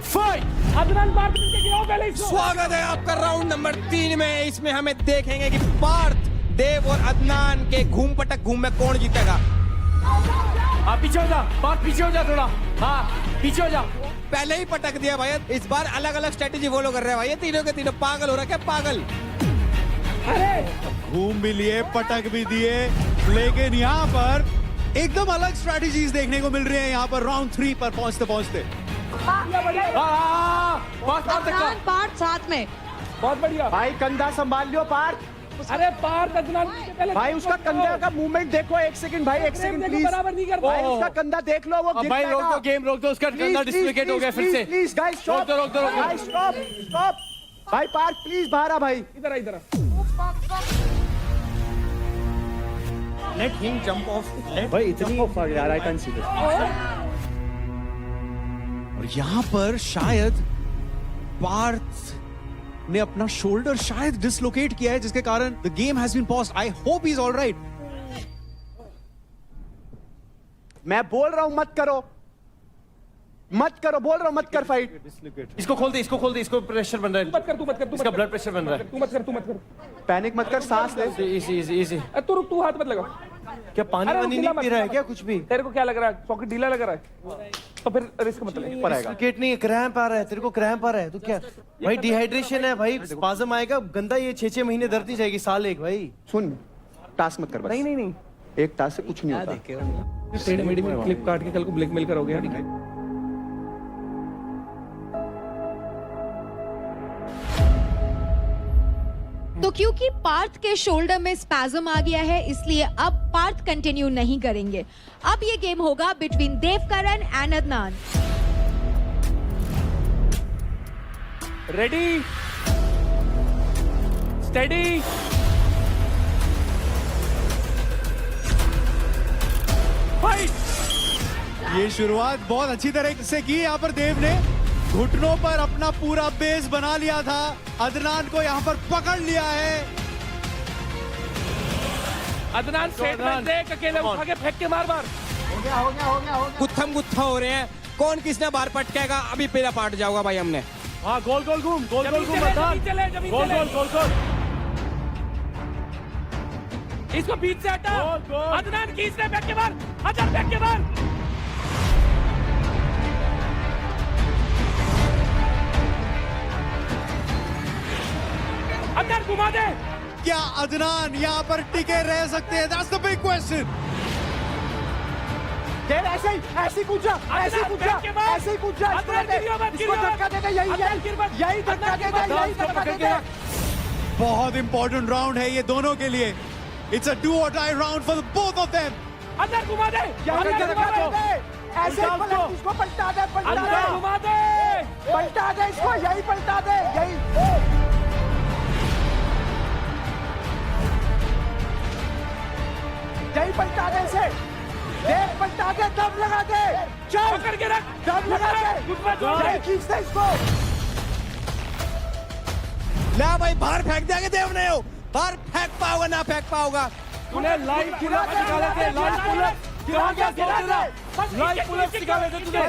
fight. Adnan Parth मिलके गिराओ पहले इसको। स्वागत है आपका राउंड नंबर 3 में। इसमें हमें देखेंगे कि पार्थ, देव और अदनान के घूम पटक घूम में कौन जीतेगा। आप पीछे हो जा, पार्थ पीछे हो जा थोड़ा। हाँ पीछे हो जा। पहले ही पटक दिया भाई, इस बार अलग अलग स्ट्रेटेजी फॉलो कर रहे हैं भाई। ये तीनों के तीनों पागल हो रहा है क्या? पागल। घूम भी लिए, पटक भी दिए, लेकिन यहाँ पर एकदम अलग स्ट्रेटजीज देखने को मिल रही है यहाँ पर राउंड 3 पर पहुंचते पहुंचते। अदनान पार्थ साथ में। बहुत बढ़िया भाई कंधा संभाल लियो पार्थ। अरे पार्थ अदनान पहले भाई उसका कंधा का मूवमेंट देखो, एक सेकंड भाई, एक सेकंड प्लीज। बराबर नहीं करता। भाई उसका कंधा देख लो, वो गिर भाई रोक जाएगा। दो, गेम रोक दो, उसका कंधा डिस्लोकेट हो गया फिर से। प्लीज गाइस स्टॉप, रोक दो। Guys stop stop. भाई पार्थ प्लीज बाहर आ भाई। इधर लेट हिम जंप ऑफ। भाई इतनी यार, आई कैन सी दिस। और यहाँ पर शायद पार्थ ने अपना शोल्डर शायद डिसलोकेट किया है, जिसके कारण the game has been paused. I hope he is alright. मैं बोल रहा हूं मत करो, बोल रहा हूं मत कर फाइट। इसको खोल दे, इसको प्रेशर बन रहा है। तू मत कर इसका ब्लड प्रेशर बन रहा है। तू मत कर। पैनिक मत कर, सांस ले। इजी। तू हाथ मत लगा। क्या पानी वानी नहीं पी रहा है क्या कुछ भी? तेरे को क्या लग रहा है? सॉकेट ढीला लग रहा है तो फिर रिस्क मत ले। पर आएगा। डिस्लोकेट नहीं है, क्रैम्प आ रहा है। तेरे को क्रैम्प आ रहा है तो क्या भाई? डिहाइड्रेशन है भाई, स्पाज्म आएगा गंदा। ये 6 महीने दर्द नहीं जाएगी, साल एक। भाई सुन, टास्क मत कर बस। नहीं एक टास्क से कुछ नहीं होता। टेढ़ी मेढ़ी में क्लिप काट के कल को ब्लैकमेल करोगे यार। तो क्योंकि पार्थ के शोल्डर में स्पैज्म आ गया है, इसलिए अब पार्थ कंटिन्यू नहीं करेंगे। अब ये गेम होगा between Devkaran and Adnan. Ready, steady, fight. ये शुरुआत बहुत अच्छी तरह से की यहाँ पर देव ने। घुटनों पर अपना पूरा बेस बना लिया था, अदनान को यहाँ पर पकड़ लिया है। अदनान स्ट्रेट में देख, अकेले उठा के फेंक के मार। हो गया। गुत्थम गुत्था हो रहे हैं, कौन किसने बाहर पटकेगा अभी पहला पार्ट जाऊंगा भाई हमने। हाँ गोल घूम अदनान। गोल। इसको बीच से हटा। अदनान खींचने फेंक के मार। अदनान फेंक के मार। अदनान घुमा दे। क्या अदनान यहाँ पर टिके रह सकते हैं? That's the big question. देव ऐसे ही कूद जा, ऐसे ही कूद जा। इसको धक्का दे दे, यही धक्का दे दे। बहुत इंपॉर्टेंट राउंड है ये दोनों के लिए। It's a do or die round for both of them. Adnan घुमा दे। ऐसे इसको पलटा दे, घुमा दे। पलटा दे इसको, यही पलटा दे, यही। यही पलटा दे इसे। देख पलटा दे, दम लगा दे। चल पकड़ के रख, दम लगा दे। यही खींच दे इसको। ले भाई बाहर फेंक दिया देव ने। बाहर फेंक पाओगा ना फेंक पाओगा। तूने लाइव पुलअप निकाले थे, लाइव पुलअप गिरा क्या सोच रहा है? लाइव पुलअप निकाले थे तूने।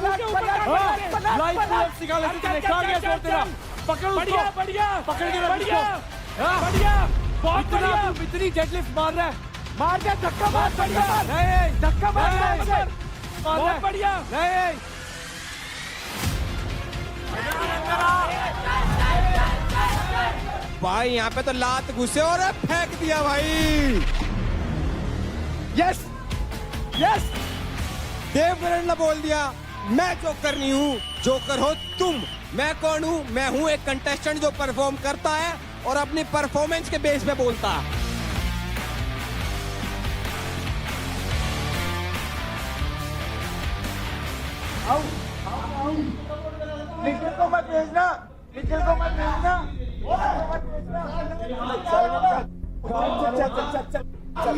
लाइव पुलअप निकाले थे तूने, क्या क्या सोच रहा? पकड़ उसको, पकड़ के रख उसको। बढ़िया, बहुत बढ़िया। इतनी डेडलिफ्ट मार रहा है। मार दे, धक्का मार, धक्का मार। बहुत बढ़िया। भाई यहाँ पे तो लात घुसे और फेंक दिया भाई। यस देवकरण ने बोल दिया मैं जो करनी हूँ जोकर हो तुम। मैं कौन हूँ? मैं हूँ एक कंटेस्टेंट जो परफॉर्म करता है और अपनी परफॉर्मेंस के बेस पे बोलता है। निखिल को मत भेजना, निखिल को मत भेजना, मत भेजना। चल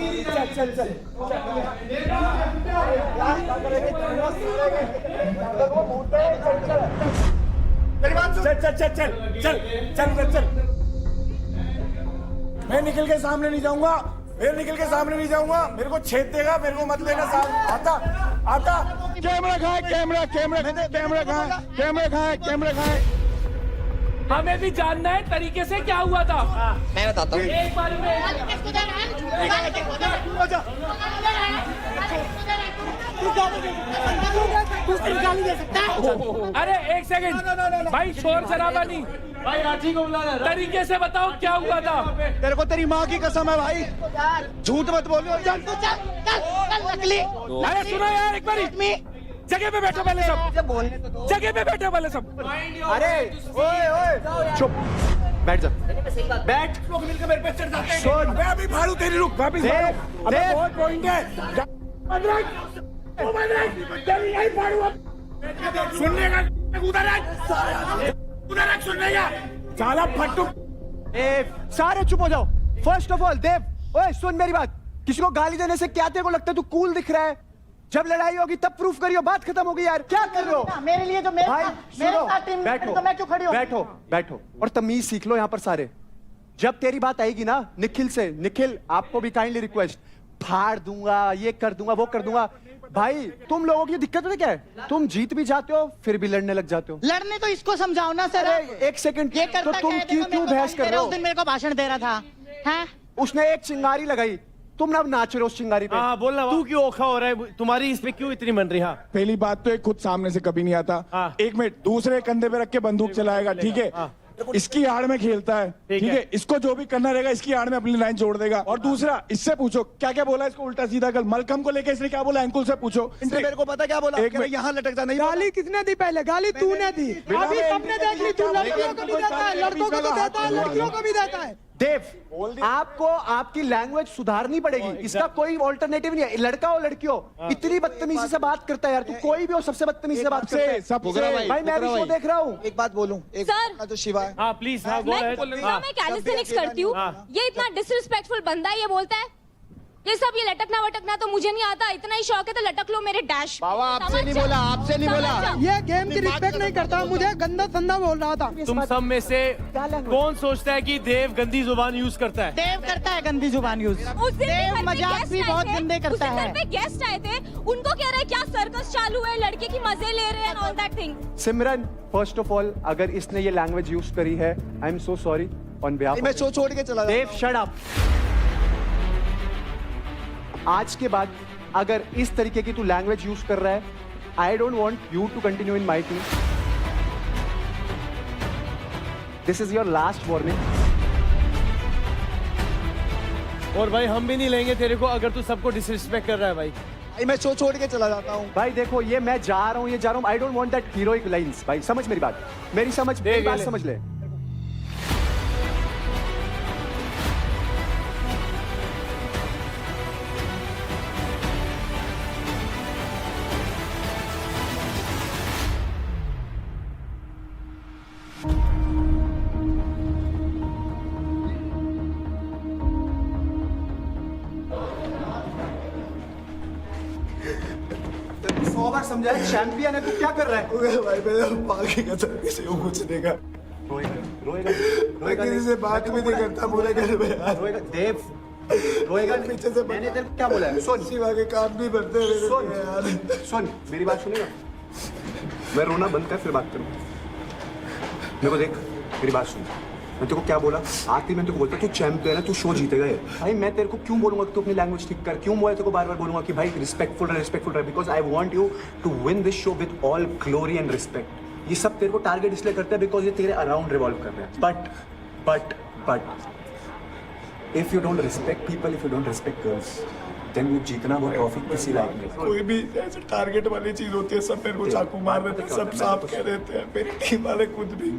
मेरी बात सुन। चल। मैं निखिल के सामने नहीं जाऊंगा, मेरे को छेद देगा, मेरे को मत लेना साथ। आता कैमरा खाए। हमें भी जानना है तरीके से क्या हुआ था। मैं बताता हूँ। एक बार में अरे एक सेकंड भाई, शोर शराबा नहीं भाई, राठी को बुला रहा। तरीके से बताओ क्या हुआ था। तेरे को तेरी माँ की कसम है भाई, झूठ मत बोलो। अरे सुनो यार, एक बारी जगह पे बैठो पहले सब, जगह पे बैठो पहले सब। अरे ओए चुप, बैठ जा, बैठ। लोग मिलकर मेरे पे चढ़ जाते हैं। सुन, मैं अभी फाड़ू तेरी, रुक वापिस फाड़ू। अबे बहुत पॉइंट है। तेरी नहीं फाड़ू अब। सुनने का उधर सुनने का साला फट्टू। सारे चुप हो जाओ। फर्स्ट ऑफ ऑल देव, ओए सुन मेरी बात, किसी को गाली देने से क्या तेरे को लगता है तू कूल दिख रहा है? जब लड़ाई होगी तब प्रूफ करियो, बात खत्म होगी यार। क्या कर रहे हो? मेरे लिए जो भाई सुनो, बैठो, तो मैं क्यों खड़ी हूँ? बैठो और तमीज सीख लो यहाँ पर सारे। जब तेरी बात आएगी ना निखिल से, निखिल आपको भी काइंडली रिक्वेस्ट, फाड़ दूंगा, ये कर दूंगा, वो कर दूंगा। भाई तुम लोगों की दिक्कत है क्या है? तुम जीत भी जाते हो फिर भी लड़ने लग जाते हो। लड़ने तो इसको समझाओ ना सर। एक सेकंड, ये तो तुम क्यों बहस कर रहे हो? उस दिन मेरे को भाषण दे रहा था, हैं? उसने एक चिंगारी लगाई, तुम ना नाच रहे हो उस चिंगारी पे। हाँ बोलना, तू क्यों ओखा हो रहा है? तुम्हारी इसमें क्यों इतनी मन रही? हाँ पहली बात तो एक खुद सामने से कभी नहीं आता। हाँ। एक मिनट, दूसरे कंधे पे रख के बंदूक चलाएगा, ठीक है? इसकी आड़ में खेलता है, ठीक है? इसको जो भी करना रहेगा इसकी आड़ में अपनी लाइन जोड़ देगा। और दूसरा, इससे पूछो क्या क्या बोला इसको उल्टा सीधा। कल मलकम को लेके इसने क्या बोला, अंकुल से पूछो। इनसे मेरे को पता क्या बोला, यहाँ लटक जा। नहीं, गाली किसने दी? पहले गाली तूने दी, अभी सबने देख ली। तू लड़कियों को भी देता है, लड़कों को भी देता है, लड़कियों को भी देता है। देव, आपको आपकी लैंग्वेज सुधारनी पड़ेगी, इसका कोई ऑल्टरनेटिव नहीं है। लड़का हो लड़की हो, इतनी बदतमीजी से बात करता है यार तू। कोई भी हो सबसे बदतमीजी से बात करता है। भाई मैं भी शो देख रहा हूँ। एक बात बोलूं, एक सर। तो शिवा है। हाँ प्लीज, हाँ मैं कैलिस्थेनिक्स करती हूँ, ये इतना डिसरिस्पेक्टफुल बंदा है, ये बोलता है ये सब, ये लटकना वटकना तो मुझे नहीं आता, इतना ही शौक है तो लटक लो मेरे डैश। बाबा आपसे नहीं बोला, आपसे नहीं बोला। ये गेम की रिस्पेक्ट नहीं करता, मुझे गंदा संदा बोल रहा था। तुम सब में से कौन सोचता है कि देव गंदी जुबान यूज करता है? देव करता है गंदी जुबान यूज। उस दिन देव मजाक भी बहुत गंदे करता है। घर पे गेस्ट आए थे, उनको कह रहे हैं क्या सर्कस चालू है, लड़के की मजे ले रहे हैं, all that thing. Simran, first of all अगर इसने ये लैंग्वेज यूज करी है, I am so sorry on behalf. मैं शो छोड़ के चला। देव शट अप। आज के बाद अगर इस तरीके की तू लैंग्वेज यूज कर रहा है, I don't want you to continue in my team. This is your last warning. और भाई हम भी नहीं लेंगे तेरे को अगर तू सबको डिसरिस्पेक्ट कर रहा है भाई। मैं शो छोड़ के चला जाता हूँ। भाई देखो, ये मैं जा रहा हूँ, आई don't want that heroic lines. भाई समझ मेरी बात, मेरी बात समझ ले। समझाए, चैंपियन है तू, क्या कर रहा है? भाई मैं बाकी का सब किसी को कुछ देगा। रोएगा किसी से बात भी नहीं करता पूरे घर में यार। रोएगा देव, रोएगा पीछे से। मैंने तेरे को क्या बोला है? सुन, शिवा के काम भी बनते हैं सुन यार। सुन मेरी बात सुनेगा? मैं रोना बंद कर फिर बात करूँ। मेरे को देख, मेरी बात सुन। मैं तेरे को क्या बोला? आखिर मैं तेरे को बोलता तू चैंपियन है, तू शो जीतेगा ये। भाई मैं तेरे को क्यों बोलूंगा कि तू अपनी लैंग्वेज ठीक कर? क्यों मैं तेरे को बार-बार बोलूंगा कि भाई रिस्पेक्टफुल रहे, because I want you to win this show with all glory and respect. ये सब तेरे को टारगेट इसलिए करते हैं बिकॉज ये तेरे अराउंड रिवॉल्व कर रहे हैं। But if you don't respect people, if you don't respect girls, then वो जीतना वो ट्रॉफी किसी लायक नहीं। कोई भी ऐसे टारगेट वाली चीज होती है, सब मेरे को चाकू मार देते हैं, सब साफ कह देते हैं, मेरी टीम वाले खुद भी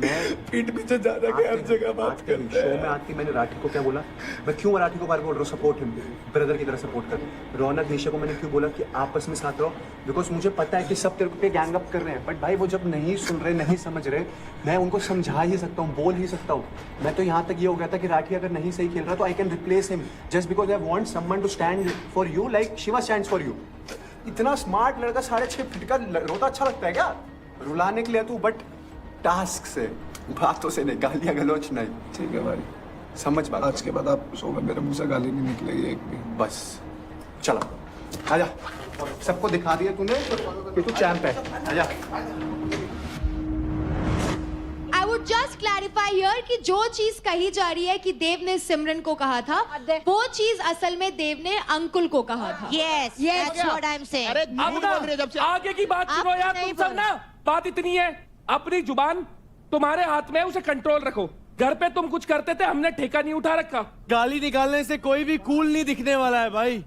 पीठ पीछे जा के हर जगह बात करते हैं। शो में आती मैंने राठी को क्या बोला, मैं क्यों राठी को बार बोल रहा हूँ सपोर्ट हिम, ब्रदर की तरह सपोर्ट कर। रौनक निशा को मैंने क्यों बोला कि आपस में साथ रहो, बिकॉज मुझे पता है कि सब तेरे को गैंग अप कर रहे हैं, बट भाई वो जब नहीं सुन रहे, नहीं समझ रहे, मैं उनको समझा ही सकता हूँ, बोल ही सकता हूँ। मैं तो यहाँ तक ये हो गया था कि राठी अगर नहीं सही खेल रहा तो I can replace him just because I want someone to stand for you like Shiva stands for you. इतना स्मार्ट लड़का 6.5 फीट का रोता अच्छा लगता है क्या? रुलाने के लिए तू, बट टास्क से, बातों से नहीं, गालियां गलौच नहीं। ठीक है भाई, समझ बात। आज के बाद आप शो में मेरे मुंह से गाली नहीं निकलेगी एक भी। बस चला आजा, सबको दिखा दिया तूने कि तू चैंप है, आजा। I would just clarify here कि जो चीज कही जा रही है कि देव ने सिमरन को कहा था, वो चीज असल में देव ने अंकुल को कहा था। Yes, that's what I'm saying. अरे अब आगे की बात सुनो यार, तुम सब ना, बात इतनी है, अपनी जुबान तुम्हारे हाथ में, उसे कंट्रोल रखो। घर पे तुम कुछ करते थे, हमने ठेका नहीं उठा रखा। गाली निकालने से कोई भी कूल नहीं दिखने वाला है भाई।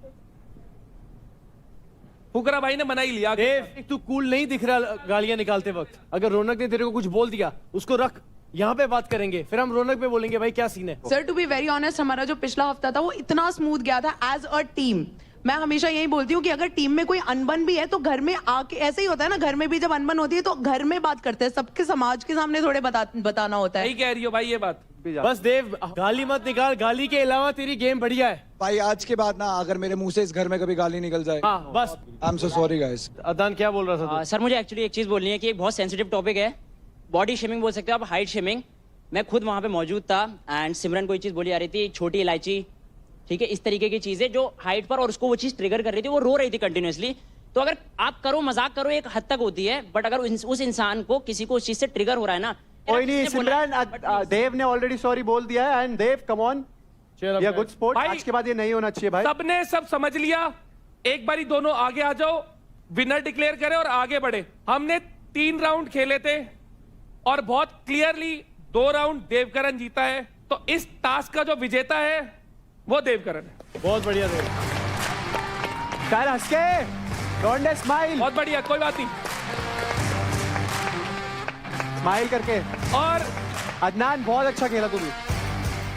फुकरा भाई ने मना ही लिया। देव, तू कूल नहीं दिख रहा गालियां निकालते वक्त। अगर रौनक ने तेरे को कुछ बोल दिया, उसको रख, यहाँ पे बात करेंगे, फिर हम रौनक पे बोलेंगे भाई क्या सीन है। Sir to be very honest, हमारा जो पिछला हफ्ता था वो इतना स्मूथ गया था एज अ टीम। मैं हमेशा यही बोलती हूँ कि अगर टीम में कोई अनबन भी है तो घर में आके, ऐसे ही होता है ना, घर में भी जब अनबन होती है तो घर में बात करते हैं, सबके समाज के सामने थोड़े बताना होता है। सही कह रही हो भाई ये बात। बस देव, गाली मत निकाल, गाली के अलावा तेरी गेम बढ़िया है भाई। आज के बाद ना अगर मेरे मुंह से इस घर में कभी गाली निकल जाए, हाँ बस। I am so sorry guys. Adnan क्या बोल रहा था? सर मुझे एक्चुअली एक चीज बोलनी है कि एक बहुत सेंसिटिव टॉपिक है, बॉडी शेमिंग बोल सकते हो आप, हाइट शेमिंग। मैं खुद वहां पे मौजूद था एंड सिमरन कोई चीज बोली आ रही थी, छोटी इलायची, ठीक है, इस तरीके की चीजें जो हाइट पर, और उसको वो चीज ट्रिगर कर रही थी, वो रो रही थी कंटिन्यूअसली। तो अगर आप करो, मजाक करो, एक हद तक होती है, बट अगर उस इंसान को, किसी को उस चीज से ट्रिगर हो रहा है ना, कोई नहीं सिमरन, देव ने ऑलरेडी सॉरी बोल दिया है, एंड देव कम ऑन, ये गुड स्पोर्ट। आज के बाद ये नहीं होना चाहिए भाई। सबने सब समझ लिया, एक बारी दोनों आगे आ जाओ, विनर डिक्लेयर करें और आगे बढ़े। हमने 3 राउंड खेले थे और बहुत क्लियरली 2 राउंड देवकरण जीता है, तो इस टास्क का जो विजेता है वो देवकरण है। बहुत बढ़िया देव, कर हंस के, डोंट स्माइल। बहुत बढ़िया, कोई बात नहीं, स्माइल करके। और अदनान बहुत अच्छा खेला तू भी।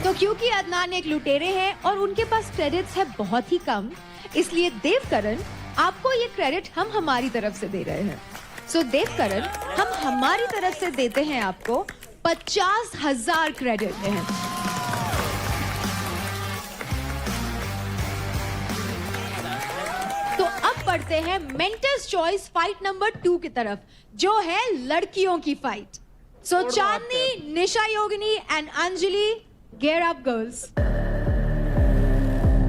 तो क्योंकि अदनान एक लुटेरे हैं और उनके पास क्रेडिट्स है बहुत ही कम, इसलिए देवकरण आपको ये क्रेडिट हम हमारी तरफ से दे रहे हैं। सो देवकरण, हम हमारी तरफ से देते हैं आपको 50,000 क्रेडिट हैं। तो अब बढ़ते हैं मेंटर्स चॉइस फाइट नंबर 2 की तरफ, जो है लड़कियों की fight. So Chandni, Nisha Yogini and Anjali, gear up girls.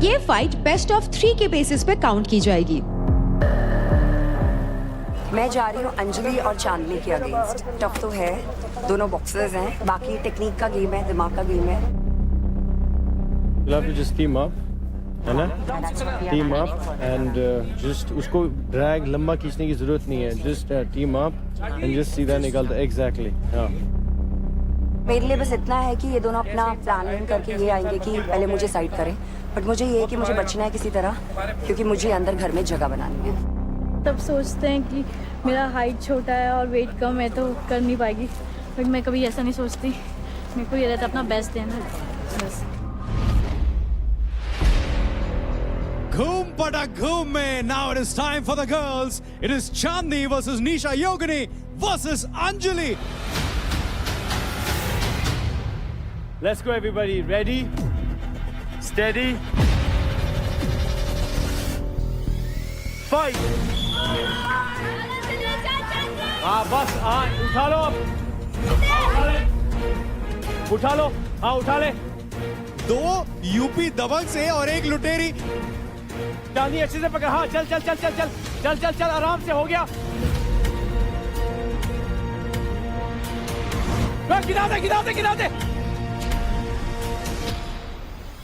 ये फाइट बेस्ट ऑफ 3 के बेसिस पे काउंट की जाएगी। मैं जा रही हूँ अंजलि और चांदनी के अगेंस्ट। टफ तो है, दोनों बॉक्सर्स हैं, बाकी टेक्निक का गेम है, दिमाग का गेम है। Love to just team up, है ना? Team up and just उसको ड्रैग लंबा खींचने की जरूरत नहीं है, just team up and just सीधा निकालता exactly। हाँ। मेरे लिए बस इतना है कि ये दोनों अपना प्लानिंग करके ये आएंगे कि पहले मुझे साइड करें, बट मुझे ये है कि मुझे बचना है किसी तरह, क्योंकि मुझे अंदर घर में जगह बनानी है। तब सोचते हैं कि मेरा हाइट छोटा है और वेट कम है तो कर नहीं पाएगी, बट मैं कभी ऐसा नहीं सोचती। मेरे को ये रहता अपना बेस्ट देना, बस। Ghoom Pada Ghoom में now it is time for the girls. It is Chandni versus Nisha Yogini versus Anjali. Let's go everybody, ready, steady, fight। हाँ बस, हाँ उठा लो अब, उठा लो, हाँ उठा ले। 2 यूपी दबंग से और 1 लुटेरी। चांदी अच्छे से पकड़, हाँ चल चल चल चल चल चल चल चल, आराम से, हो गया। गिरा दे गिरा दे गिरा दे,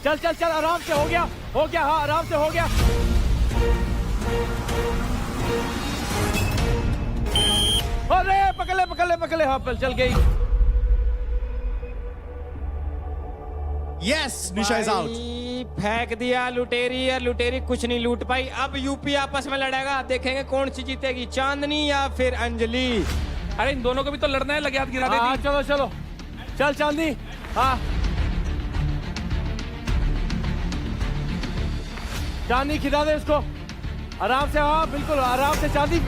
चल चल चल, आराम से, हो गया, हाँ आराम से, हो गया। अरे पकड़ ले, हाँ चल गई। Yes, Nisha is out. फेंक दिया लुटेरी, और लुटेरी कुछ नहीं लूट पाई। अब यूपी आपस में लड़ेगा, देखेंगे कौन सी जीतेगी, चांदनी या फिर अंजलि। अरे इन दोनों को भी तो लड़ना है, लगे हाथ गिरा हाँ, देती। चलो चलो चल चांदनी। हाँ चांदनी खिला दे उसको आराम से। हाँ बिल्कुल आराम से चांदनी।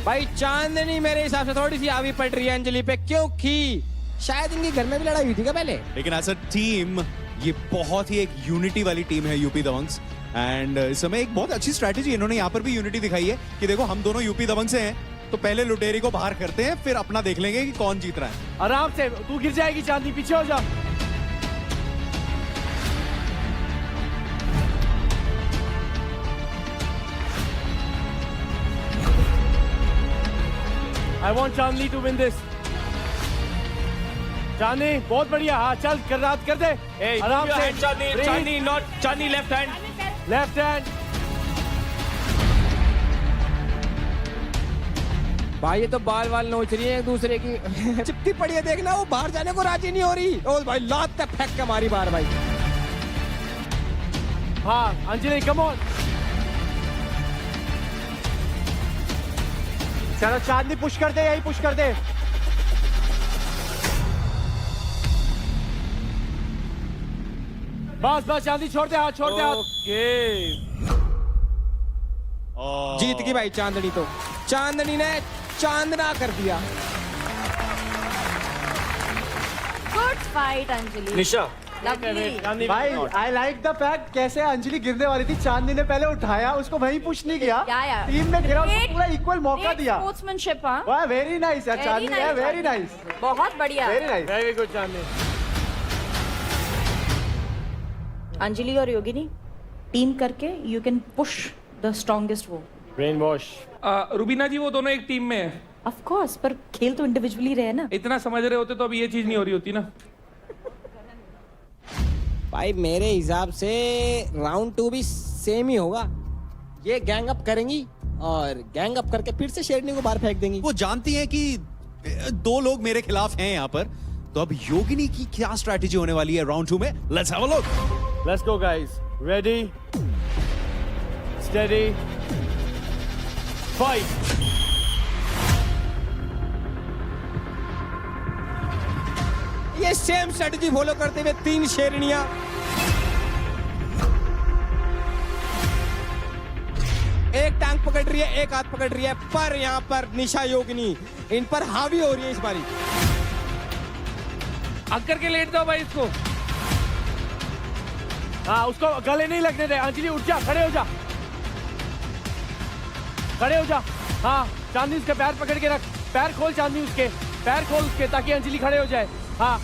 भाई चांदनी मेरे हिसाब से थोड़ी सी आवी पड़ रही है अंजलि पे, क्योंकि शायद इनके घर में भी लड़ाई हुई थी क्या पहले। लेकिन एज अ टीम ये बहुत ही एक यूनिटी वाली टीम है यूपी दबंग्स, एंड इस समय एक बहुत अच्छी स्ट्रैटेजी इन्होंने यहाँ पर भी यूनिटी दिखाई है कि देखो हम दोनों यूपी दबंग से हैं, तो पहले लुटेरी को बाहर करते हैं, फिर अपना देख लेंगे कि कौन जीत रहा है। आराम से, तू गिर जाएगी चांदनी, पीछे हो जा। I want Chandni to win this. चांदनी बहुत बढ़िया। हाँ चल कर रात कर दे आराम से। Chandni not Chandni, left hand, left hand. भाई ये तो बाल बाल नोच रही है एक दूसरे की। चिपटी पड़ी है देखना, वो बाहर जाने को राजी नहीं हो रही। ओ भाई लात तक फेंक के मारी बार भाई। हाँ अंजलि कम ऑन। चलो चांदनी पुश कर दे, यही पुश कर दे। बस बस चांदनी छोड़ दे हाथ, छोड़ दे हाथ। जीत गई भाई चांदनी, तो चांदनी ने चांदना कर दिया। Good fight Anjali. Nisha Lovely. भाई आई लाइक द फैक्ट कैसे अंजलि गिरने वाली थी, चांदनी ने पहले उठाया उसको, वहीं पुश नहीं किया। Yeah. टीम में गिरा, उसको पूरा इक्वल मौका दिया। स्पोर्ट्समैनशिप। हाँ वाह वेरी नाइस यार, Very चांदनी nice, है वेरी नाइस, बहुत बढ़िया। Very nice. Very good Chandni. Anjali और योगिनी टीम करके you can push the strongest वो। Brain wash. रुबीना जी वो दोनों एक टीम में है। ऑफ कोर्स, पर खेल तो इंडिविजुअली रहे ना। इतना समझ रहे होते तो अभी ये चीज नहीं हो रही होती ना। भाई मेरे हिसाब से राउंड 2 भी सेम ही होगा। ये गैंग अप करेंगी और गैंग अप करके फिर से शेरनी को बाहर फेंक देंगी। वो जानती हैं कि 2 लोग मेरे खिलाफ हैं यहाँ पर, तो अब योगिनी की क्या स्ट्रैटेजी होने वाली है राउंड 2 में, let's have a look. Let's go guys, ready steady fight. ये सेम स्ट्रेटजी फॉलो करते हुए 3 शेरनियां। एक टांग पकड़ रही है, एक हाथ पकड़ रही है, पर यहाँ पर निशा योगिनी इन पर हावी हो रही है इस बारी। अक्कर के लेट दो भाई इसको। हाँ उसको गले नहीं लगने दे। अंजलि उठ जा, खड़े हो जा, खड़े हो जा। हाँ चांदनी उसके पैर पकड़ के रख, पैर खोल चांदनी, उसके पैर खोल उसके, ताकि अंजलि खड़े हो जाए। हाँ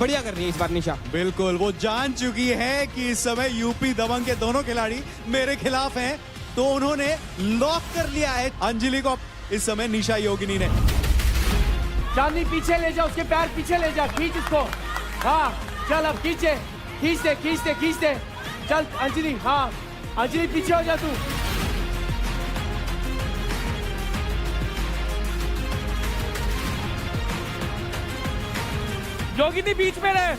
बढ़िया कर रही है इस बार निशा। बिल्कुल, वो जान चुकी है कि इस समय यूपी दबंग के दोनों खिलाड़ी मेरे खिलाफ हैं, तो उन्होंने लॉक कर लिया है अंजलि को इस समय निशा योगिनी ने। चांदनी पीछे ले जा, उसके पैर पीछे ले जा, खींच उसको। हाँ चल अब खींचे, खींच दे खींच दे खींच दे। चल अंजलि, हाँ अंजलि पीछे हो जा तू। योगिनी बीच में रहे।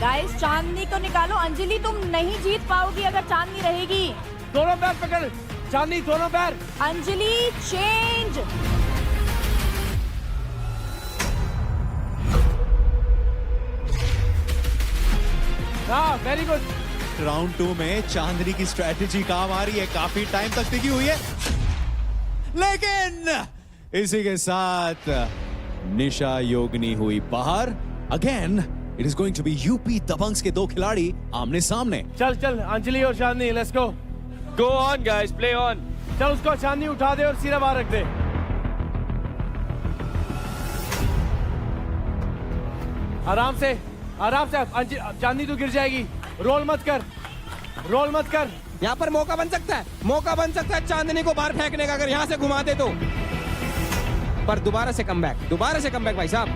गाइस चांदनी को निकालो। अंजलि तुम नहीं जीत पाओगी अगर चांदनी रहेगी। दोनों पैर पकड़ चांदनी, दोनों पैर। अंजलि चेंज। हाँ वेरी गुड। राउंड 2 में चांदनी की स्ट्रैटेजी काम आ रही है, काफी टाइम तक टिकी हुई है, लेकिन इसी के साथ निशा योगिनी हुई बाहर। Again it is going to be UP Dabangs के 2 खिलाड़ी आमने सामने। चल चल अंजलि और Chandni, let's go. Go on guys, play on. चल उसको चांदनी उठा दे और सीधा बाहर रख दे। आराम से चांदनी तू गिर जाएगी। रोल मत कर, रोल मत कर। यहाँ पर मौका बन सकता है, मौका बन सकता है चांदनी को बाहर फेंकने का, अगर यहाँ से घुमा दे तो। पर दोबारा से कमबैक भाई साहब।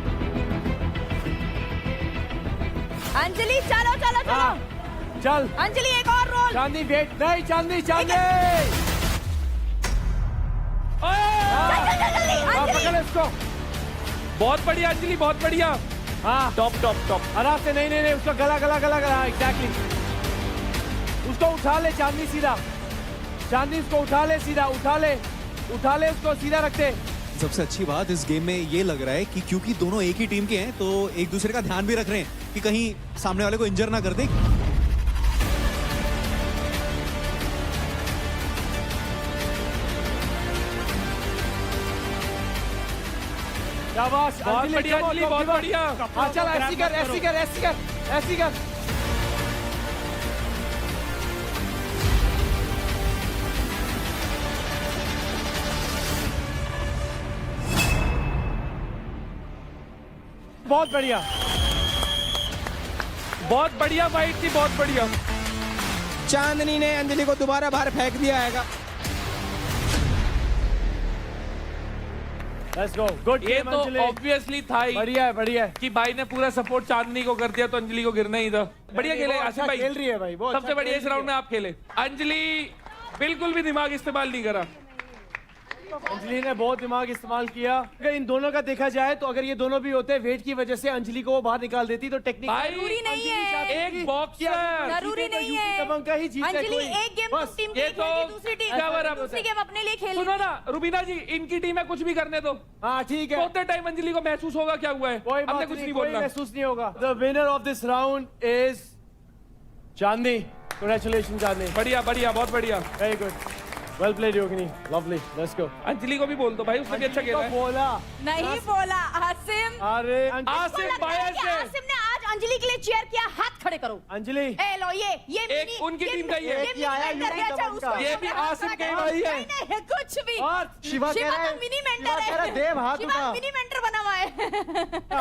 अंजलि चलो चलो चलो। चल अंजलि एक और रोल। कंट्रोल। चांदनी वेट नहीं, चांदनी चांदनी पकड़ इसको। बहुत बढ़िया अंजलि, बहुत बढ़िया। हाँ टॉप टॉप टॉप आराम से। नहीं नहीं नहीं, उसका गला गला गला गला एग्जैक्टली। उसको उठा ले चांदनी सीधा, चांदनी उसको उठा ले सीधा, उठा ले उसको सीधा रखते। सबसे अच्छी बात इस गेम में ये लग रहा है कि क्योंकि दोनों एक ही टीम के हैं तो एक दूसरे का ध्यान भी रख रहे हैं कि कहीं सामने वाले को इंजर ना कर दे। शाबाश बहुत बढ़िया अंजलि, बहुत बढ़िया। हाँ चल ऐसी कर, ऐसी कर, ऐसी कर, ऐसी कर। बहुत बढ़िया, बहुत बढ़िया फाइट थी, बहुत बढ़िया। चांदनी ने अंजलि को दोबारा बाहर फेंक दिया है। लेट्स गो, गुड ये गेम तो अंजलि। ऑब्वियसली था ही बढ़िया है, बढ़िया है। कि भाई ने पूरा सपोर्ट चांदनी को कर दिया तो अंजलि को गिरना ही था। बढ़िया खेले वो आसिफ अच्छा भाई, खेल रही है भाई, वो सबसे अच्छा बढ़िया खेल इस रही राउंड में आप खेले। अंजलि बिल्कुल भी दिमाग इस्तेमाल नहीं करा। अंजलि ने बहुत दिमाग इस्तेमाल किया। अगर इन दोनों का देखा जाए तो अगर ये दोनों भी होते वेट की वजह से अंजलि को वो बाहर निकाल देती तो टेक्निक भाई, जरूरी नहीं है, एक बॉक्सर जरूरी नहीं है। दबंग का ही जीत है अंजलि कोई। एक गेम बस, तुम टीम के ये लिए तो खेली, दूसरी टीम क्या दूसरी गेम अपने लिए खेली। सुनो ना रुबीना जी, इनकी टीम है, कुछ भी करने दो। हाँ ठीक है, सोते टाइम अंजलि को महसूस होगा क्या हुआ है। कोई हमने बात कुछ नहीं, नहीं कोई बोलना। महसूस नहीं होगा। The winner of this round is Chandni. Congratulation Chandni, बढ़िया बढ़िया, बहुत बढ़िया। Very good, well played Yogini, lovely. Let's go. Anjali को भी बोल दो भाई, उसने भी अच्छा खेला है। बोला नहीं बोला आसिम। अरे आसिफ बायर से आसिम ने आज अंजलि के लिए चेयर किया, हाथ खड़े करो। अंजलि ए लो ये एक उनकी टीम का ही है। ये आया यूपी दबंग का। ये भी आसिम के भाई है। नहीं कुछ भी। और शिवा कह रहा है, मिनी शिवा मेंटर कह रहा है, देव हाथ शिवा उठा। मिनी मेंटर बना हुआ है।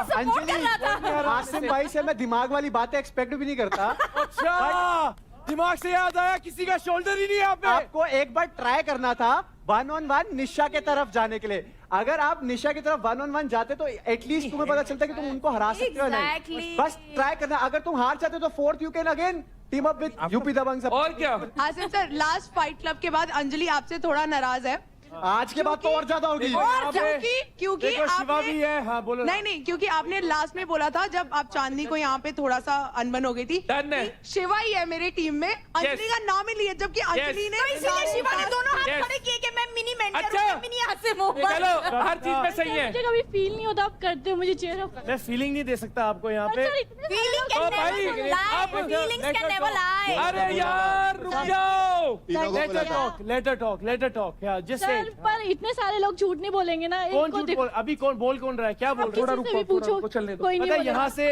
सपोर्ट कर रहा था। आसिम भाई से मैं दिमाग वाली बातें एक्सपेक्ट भी नहीं करता। अच्छा, दिमाग से याद आया किसी का शोल्डर ही नहीं है यहाँ पे। आपको एक बार ट्राई करना था 1-on-1 निशा के तरफ जाने के लिए। अगर आप निशा की तरफ 1-on-1 जाते तो एटलीस्ट तुम्हें पता चलता कि तुम उनको हरा सकते हो नहीं। Exactly. बस ट्राई करना। अगर तुम हार जाते तो fourth you can again team up with UP Dabang सब। और क्या, Asim sir, last fight club के बाद अंजलि आपसे थोड़ा नाराज है। आज के बाद तो और ज्यादा होगी। और क्योंकि देखो शिवा आपने भी है। हाँ बोलो। नहीं, क्योंकि आपने लास्ट में बोला था जब आप चांदनी को यहाँ पे थोड़ा सा अनबन हो गई थी, Done है। कि शिवा ही है मेरी टीम में, अंजलि का नाम ही लिया, जबकि अंजलि ने तो इसीलिए शिवा ने दोनों हाथ Yes. खड़े किए कि मैं मिनी मेंटर अच्छा। हूँ, मिनी आसिम हूँ। चलो हर चीज में सही है। मुझे कभी फील नहीं होता, आप करते हो मुझे चेयर अप। मैं फीलिंग नहीं दे सकता आपको यहाँ पे। फीलिंग ओ कैन भाई, नेवर लाई, आप- फीलिंग्स कैन नेवर लाई। अरे यार रुक जाओ। Let her talk। Yeah, just say sir it। पर इतने सारे लोग झूठ नहीं बोलेंगे ना। कौन इनको झूठ देखो, बोल, अभी कौन बोल रहा है, क्या बोल आप रहा है? किसी से भी पूछो, कोई नहीं पता है बोलेगा। यहाँ से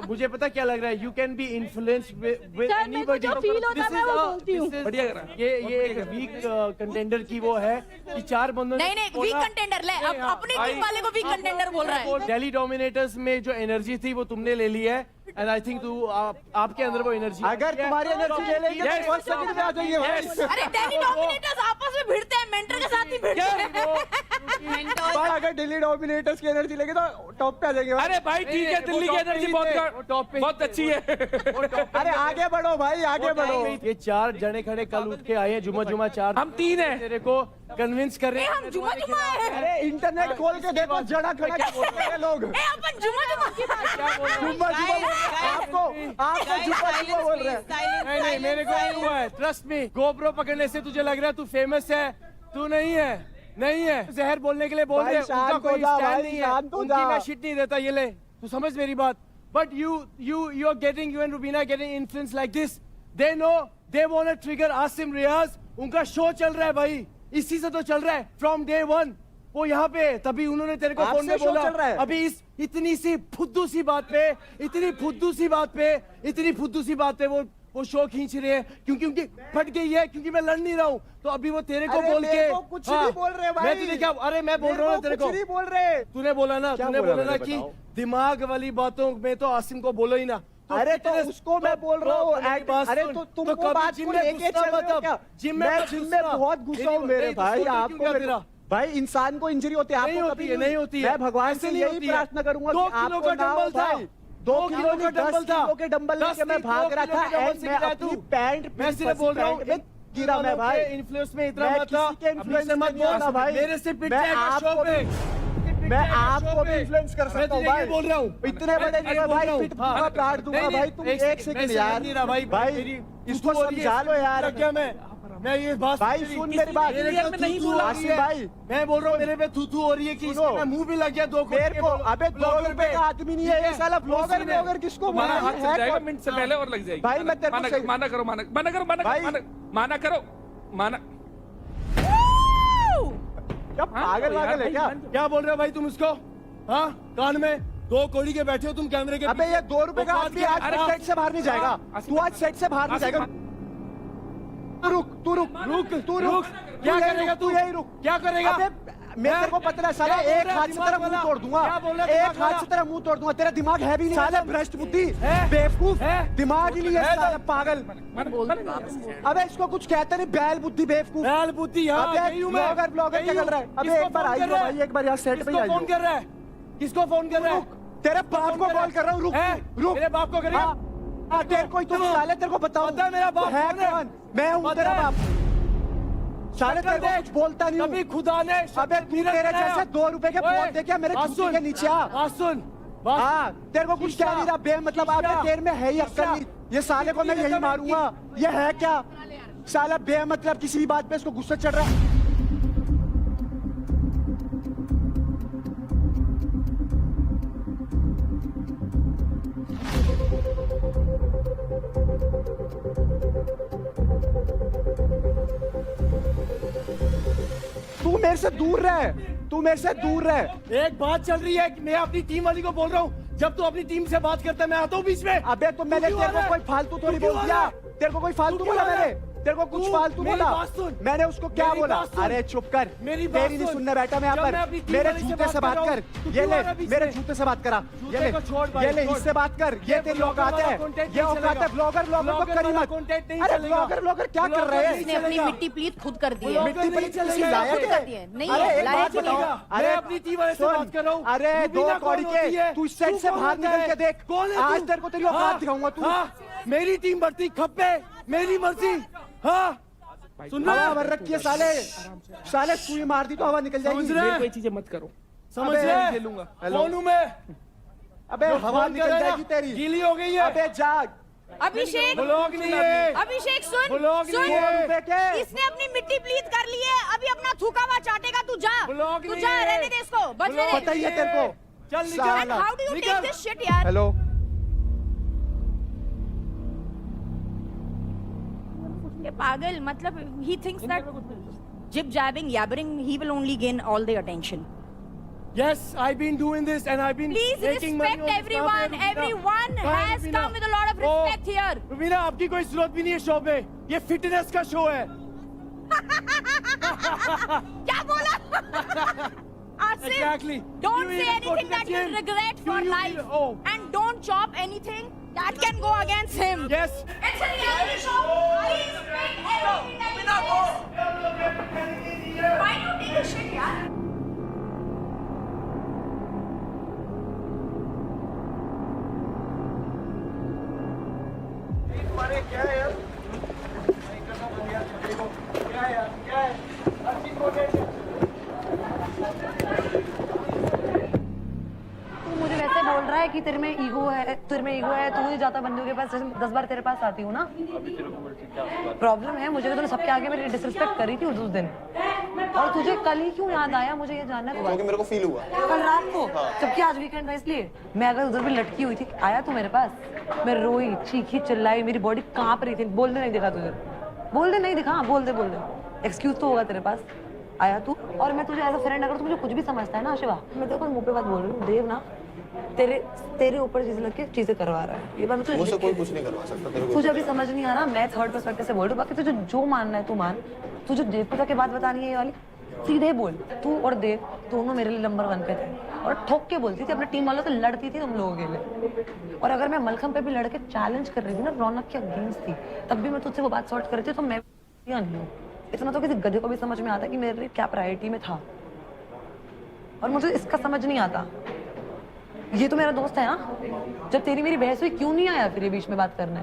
मुझे पता क्या लग रहा है, you can be influenced with sir, मेरे को जो feel होता है मैं वो बोलती हूँ। बढ़िया करा। ये एक वीक कंटेंडर की वो है कि 4 बंदों ने नहीं वीक कंटेंडर ले, अब अपनी भाई, टीम वाले को वीक कंटेंडर बोल रहा है। दिल्ली डोमिनेटर्स में जो एनर्जी थी वो तुमने ले ली है, एंड आई थिंक तू आपके अंदर वो एनर्जी। अगर तुम्हारी एनर्जी ले लेंगे तो फर्स्ट सेकंड में आ जाइए भाई। अरे दिल्ली डोमिनेटर्स आपस में भिड़ते हैं, मेंटर के साथ ही भिड़ते हैं। पर अगर दिल्ली डोमिनेटर्स की एनर्जी लेंगे तो टॉप पे आ जाएंगे भाई। अरे भाई ठीक है, दिल्ली की एनर्जी बहुत अच्छी है। अरे आगे बढ़ो भाई, आगे बढ़ो। ये 4 जने खड़े कल उठ के आए हैं, जुमा 4। हम 3 हैं। तेरे को कन्विंस कर रहे हम जुमा है। अरे इंटरनेट खोल के देखो, जड़ा खड़ा क्या बोलते हैं लोग। ए अपन जुमा की बात जुम्मा आपको जुम्मा बोल रहे हैं। नहीं मेरे को नहीं हुआ है, ट्रस्ट मी। गोप्रो पकड़ने से तुझे लग रहा है तू फेमस है, तू नहीं है। जहर बोलने के लिए बोल रहे हैं, उनका कोई स्टैंड नहीं है, उनकी मैं शिट नहीं देता। ये ले, तू समझ मेरी बात। But you are getting, you and Rubina getting influence like this. They know, they want to trigger Asim Riaz. उनका शो चल रहा है भाई, इसी से तो चल रहा है from day one। वो यहाँ पे, तभी उन्होंने तेरे को फोन में बोला। अभी इस इतनी सी फुद्दू सी बात पे वो शो खींच रहे हैं, क्योंकि उनकी फट गई है, क्योंकि मैं लड़ नहीं रहा हूँ। तो अभी वो तेरे को बोल के कुछ नहीं बोल रहे भाई। मैं तुझे क्या, अरे मैं बोल रहा हूँ तेरे को, कुछ नहीं बोल रहे। तूने बोला ना कि दिमाग वाली बातों में तो आसिम को बोलो ही ना। अरे तो उसको मैं बोल रहा हूँ। अरे तो तुम वो बात को लेके चल रहे हो क्या? जिम में बहुत गुस्सा हूँ मेरे भाई। आपको भाई इंसान को इंजरी होती है, आपको नहीं होती है। मैं भगवान से यही प्रार्थना करूंगा कि आपको ना हो भाई। 2 2 किलो का डंबल था, के डंबल लेके मैं भाग रहा था एंड मैं अपनी पैंट मैं सिर्फ बोल रहा हूँ गिरा मैं भाई इन्फ्लुएंस में इतना मैं मत था, किसी के influence अपने से मत में नहीं था बोल भाई। मेरे से पिट मैं जाएगा शो आपको पे, मैं आपको भी इन्फ्लुएंस कर सकता हूँ भाई। बोल रहा हूँ इतने बड़े नहीं है भाई, पिट दूंगा काट दूंगा भाई। तुम एक सेकंड यार नहीं रहा भाई, भाई इसको समझा लो यार। क्या मैं ये बात भाई सुन मेरी बात, नहीं बोला आसिफ भाई मैं बोल रहा हूँ मेरे पे थू हो रही है कि इसका मुंह भी लग गया 2 मेरे को। अबे 2 रुपए का आदमी नहीं है ये साला ब्लॉगर किसको तुम्हारा बोला हाथ चल जाएगा मिनट से पहले और लग जाएगी। भाई मैं तेरे को सही- माना करो क्या पागल वागल है क्या? क्या बोल रहे हो भाई तुम इसको? हाँ कान में 2 कौड़ी के बैठे हो तुम कैमरे के अबे ये 2 रुपए का औकात आदमी क्या? आज अरे सेट से बाहर नहीं जाएगा। तू आज सेट से बाहर नहीं जाएगा। तू रुक क्या करेगा तू? यही रुक। क्या करेगा? अबे मैं तेरे को पता है साला, क्या बोल एक रहा है? हाथ से तेरा दिमाग मुंह तोड़ दूंगा, क्या बोल रहा है? एक हाथ से तेरा मुंह तोड़ दूंगा। तेरा दिमाग है भी नहीं साला, भ्रष्ट बुद्धि, बेवकूफ, दिमाग ही नहीं है साला, पागल। अबे इसको कुछ कहते नहीं, बैल बुद्धि, बेवकूफ, बैल बुद्धि। ब्लॉगर क्या कर रहा है? अबे एक बार आइए भाई, एक बार यहाँ सेट पे किसको आइए। फोन कर रहा है? किसको फोन कर रहा है? तेरे बाप को कॉल कर रहा हूँ, रुक। मेरे बाप को करेगा? हाँ तेरे को ही तो साले, तेरे को बताऊं पता है मेरा बाप है कौन है? कौन? मैं हूँ तेरा बाप। साले तेरे को कुछ बोलता नहीं हूँ। कभी खुदा ने अबे तू तेरे जैसे 2 रुपए के फोन दे के मेरे जूते के नीचे आ। सुन हाँ तेरे को कुछ कह नहीं रहा बे, मतलब आपके तेरे में है ही अक्ल नहीं। ये साले को मैं यही मारूंगा। ये है क्या साला बे, मतलब किसी भी बात पे इसको गुस्सा चढ़ रहा है। तू मेरे से दूर रह, तू मेरे से दूर रह। एक बात चल रही है कि मैं अपनी टीम वाली को बोल रहा हूँ, जब तू अपनी टीम से बात करता है मैं आता हूँ बीच में। अबे तो मैंने तेरे को कोई फालतू थोड़ी बोल दिया, तेरे को कोई फालतू बोला मैंने, तेरे को कुछ फालतू बोला मैंने, उसको क्या बोला? अरे चुप कर, तेरी नहीं सुनने बैठा मैं यहाँ पर। मेरे जूते से बात कर, ये ले मेरे जूते से बात करा, ये ले इससे बात कर। ये तेरी औकात है, ये औकात है। ब्लॉगर को करी मत। अरे ब्लॉगर क्या कर रहे हैं? इसने अपनी मिट्टी प्लीत खुद कर दी है। मिट्टी प्लीत किसी लायक है? नहीं अरे है, एक लायक बात ही नहीं बताओ, है। अरे अपनी टीम वाले से बात कर रहा हूँ। अरे 2 कौड़ी के तू इस सेट से बाहर निकल के देख, आज तेरे को तेरी औकात दिखाऊंगा। तू मेरी टीम बढ़ती खप्पे, मेरी मर्जी। हाँ सुन रहा हवा भर रखी है साले, साले सुई मार दी तो हवा निकल जाएगी। समझ रहे हैं? कोई चीजें मत करो। समझ अबे, रहे? खेलूंगा। कौन हूँ मैं? अबे जो हवा फोन निकल करेगा, जाएगी तेरी, गीली हो गई है। अबे जाग। अभिषेक ब्लॉग नहीं है। अभिषेक सुन ब्लॉग सुन नहीं है। रुपए के इसने अपनी मिट्टी प्लीत कर ली है, अभी अपना थूका हुआ चाटेगा। तू जा, ब्लॉग तू नहीं जा, है। रहने दे इसको, बच ब्लॉग रहे। पता ही है तेरे को। चल निकल। साला। हाउ डू यू टेक निकल। दिस शिट यार? हेलो ये पागल, मतलब he thinks that jib jabbing, yabbering, he will only gain all the attention. Yes, I've been doing this and I've been Please making money respect on this. everyone. Everyone Fine, has Rubina. come with a lot of respect here. Rubina आपकी कोई जरूरत भी नहीं है show पे, ये fitness का show है। क्या बोला? Asif, Exactly. don't You say even go to anything the that you'll gym. regret for You life, even- oh. and don't chop anything that can go against him. Yes. It's a reality show. Please make everything that he says. Why do you take a shit, yaar? तू मुझे वैसे बोल रहा है कि तेरे में ego है, तू मुझे जाता बंदियों के पास 10 बार तेरे पास आती हूँ ना। प्रॉब्लम है मुझे, तूने सबके आगे मेरी डिसरिस्पेक्ट करी थी उस दिन, और तुझे कल ही क्यों याद आया मुझे ये जानना है। क्योंकि मेरे को फील हुआ कल रात को, जबकि आज वीकेंड था इसलिए। मैं अगर उधर भी लटकी हुई थी, आया तू मेरे पास, मैं रोई, चीखी, चिल्लाई, मेरी बॉडी कांप रही थी। बोलने नहीं दिखा तुझे, बोल दे नहीं दिखा, बोल दे एक्सक्यूज तो होगा तेरे पास। आया तू, और मैं तुझे एज अ फ्रेंड, अगर तू मुझे कुछ भी समझता है ना शिवा, मैं तेरे को मुंह पे बात बोल रही हूँ, देव ना तेरे ऊपर चीजें लग के चीजें करवा रहा है। ये बात मैं मुझसे कोई कुछ नहीं करवा सकता तेरे को। तुझे अभी समझ नहीं आ रहा, मैं थर्ड पर्सपेक्टिव से बोल रही हूँ। बाकी तुझे जो मानना है तू मान, तुझे देव को जाके बात बतानी है ये वाली, सीधे बोल। तू और देव दोनों मेरे लिए नंबर 1 पे थे, और ठोक के बोलती थी अपने टीम वालों से, लड़ती थी तुम लोगों के लिए। और अगर मैं मलखम पे भी लड़के चैलेंज कर रही थी ना, रौनक के अगेंस्ट थी, तब भी मैं तुझसे वो बात सॉर्ट कर रही थी। तो मैं नहीं हूँ, इतना तो किसी गधे को भी समझ में आता कि मेरे लिए क्या प्रायोरिटी में था, और मुझे इसका समझ नहीं आता। ये तो मेरा दोस्त है ना, जब तेरी मेरी बहस हुई क्यों नहीं आया फिर ये बीच में बात करने?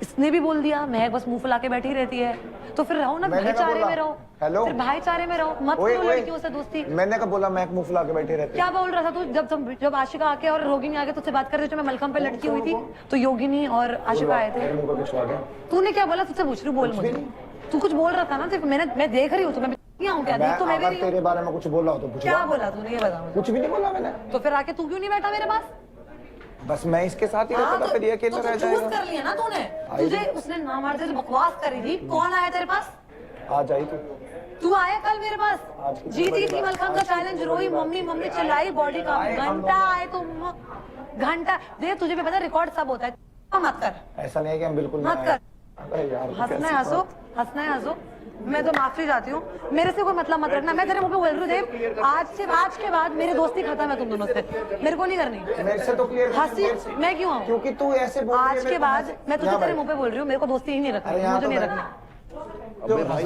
इसने भी बोल दिया मैं बस मुंह फुला के बैठी रहती है, तो फिर रहो ना भाईचारे में रहो। हेलो, फिर भाईचारे में रहो, मत करो लड़कियों से दोस्ती। मैंने कब बोला मैं मुंह फुला के बैठी रहती? क्या बोल रहा था तू जब आशिका आके और रोगिनी आके तुझसे बात कर रहे थे, मैं मलखम पे लटकी हुई थी तो योगिनी और आशिका आए थे। तूने क्या बोला? तुझसे पूछ रही, बोल मुझे। तू कुछ बोल रहा था ना, सिर्फ मैं देख रही हूँ तुम्हें क्या देख तो मैं भी नहीं। तेरे बारे में कुछ बोला हो तो पूछ। क्या बोला तूने ये बता मुझे। कुछ भी नहीं बोला मैंने। तो फिर आके तू क्यों नहीं बैठा मेरे पास? बस मैं इसके साथ ही रहता था, फिर ये अकेला रह जाएगा। कर लिया ना तूने, तुझे उसने ना मारते जो बकवास करी थी। कौन आया तेरे पास? आज आई तू आया कल मेरे पास, जीती थी मलखम का चैलेंज, रोई मम्मी मम्मी चिल्लाई, बॉडी का घंटा आए तो घंटा दे। तुझे भी पता रिकॉर्ड सब होता है, मत कर। ऐसा नहीं है कि हम बिल्कुल मत कर। हंसना है हंसो, मैं तो माफी चाहती हूँ, मेरे से कोई मतलब मत रखना। मैं तेरे मुंह पे बोल रही हूँ देव, आज के बाद मेरी दोस्ती खत्म है तुम दोनों से, मेरे को नहीं करनी। मेरे से तो क्लियर हंसी मैं क्यों आऊँ? क्योंकि तू ऐसे बोल रही है। आज के बाद मैं तुझे तेरे मुंह पे बोल रही हूँ, मेरे को दोस्ती ही नहीं रखनी, मुझे नहीं रखनी। अबे भाई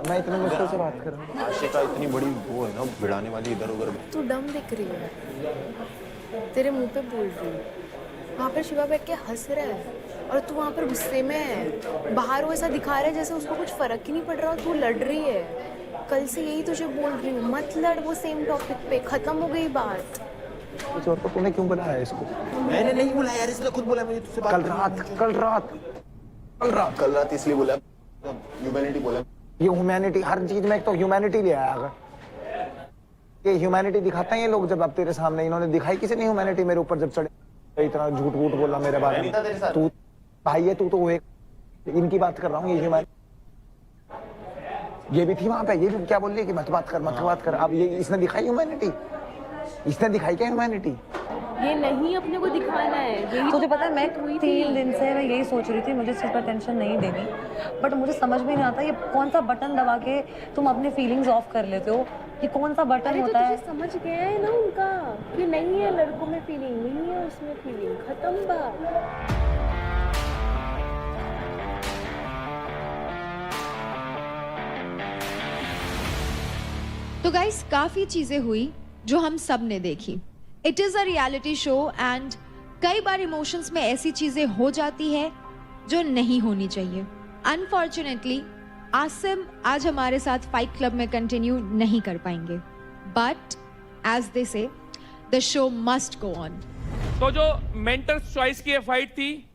मैं इतने मुश्किल से बात कर रहा हूँ। आशिका इतनी बड़ी वो है ना, भिड़ाने वाली इधर उधर। तू डम दिख रही है, तेरे मुंह पे बोल रही है, वहाँ पर शिवा बैठ के हंस रहा है और तू वहाँ पर गुस्से में है। बाहर वो ऐसा दिखा रहा है जैसे उसको कुछ फर्क ही नहीं पड़ रहा, तू लड़ रही है। कल से यही तुझे बोल रही हूँ, मत लड़ वो सेम टॉपिक पे, खत्म हो गई बात। कुछ और तो तूने क्यों बुलाया इसको? मैंने नहीं बुलाया यार, इसने खुद बोला मुझे तुझसे बात। कल रात इसलिए बोला, ह्यूमैनिटी बोला। ये ह्यूमैनिटी हर चीज में, एक तो ह्यूमैनिटी ले आया। अगर ये ह्यूमैनिटी दिखाते हैं ये लोग, जब अब तेरे सामने इन्होंने दिखाई किसी ने ह्यूमैनिटी मेरे ऊपर जब चढ़े, इतना झूठ वूठ बोला मेरे बारे में। तू भाई है, तू तो एक इनकी बात कर रहा हूँ। ये ह्यूमैनिटी ये भी थी वहां पे, ये भी क्या बोल रही है कि मत बात कर। अब ये इसने दिखाई ह्यूमैनिटी, इसने दिखाई क्या ह्यूमैनिटी? ये नहीं अपने को दिखाना है। तुझे पता है मैं 3 दिन से मैं यही सोच रही थी, मुझे इस चीज़ पर टेंशन नहीं देनी, बट मुझे समझ में नहीं आता ये कौन सा बटन दबा के तुम अपने फीलिंग्स ऑफ कर लेते हो। ये कौन सा बटन होता है? समझ गया है ना उनका कि नहीं है लड़कों में फीलिंग, नहीं है उसमें फीलिंग, खत्म बात। तो गाइस काफी चीजें हुई जो हम सब ने देखी। It is a reality show and कई बार इमोशंस में ऐसी चीजें हो जाती है जो नहीं होनी चाहिए। अनफॉर्चुनेटली आसिम आज हमारे साथ फाइट क्लब में कंटिन्यू नहीं कर पाएंगे, बट एज दे से the show must go on. तो जो मेंटर्स चॉइस की ये फाइट थी,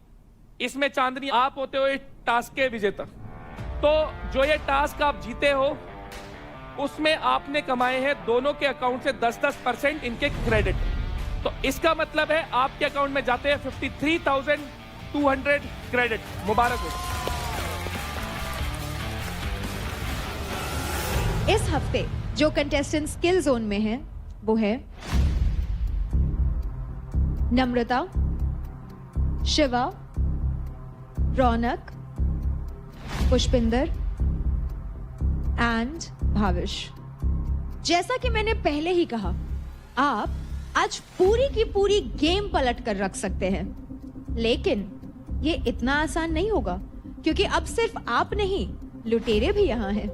इसमें चांदनी आप होते हो इस टास्क के विजेता। तो जो ये टास्क आप जीते हो उसमें आपने कमाए हैं दोनों के अकाउंट से 10% इनके क्रेडिट। तो इसका मतलब है आपके अकाउंट में जाते हैं 53,200 क्रेडिट। मुबारक हो। इस हफ्ते जो कंटेस्टेंट स्किल जोन में है वो है नम्रता, शिवा, रौनक, पुष्पिंदर एंड भाविश। जैसा कि मैंने पहले ही कहा, आप आज पूरी की पूरी गेम पलट कर रख सकते हैं, लेकिन ये इतना आसान नहीं होगा क्योंकि अब सिर्फ आप नहीं, लुटेरे भी यहाँ हैं।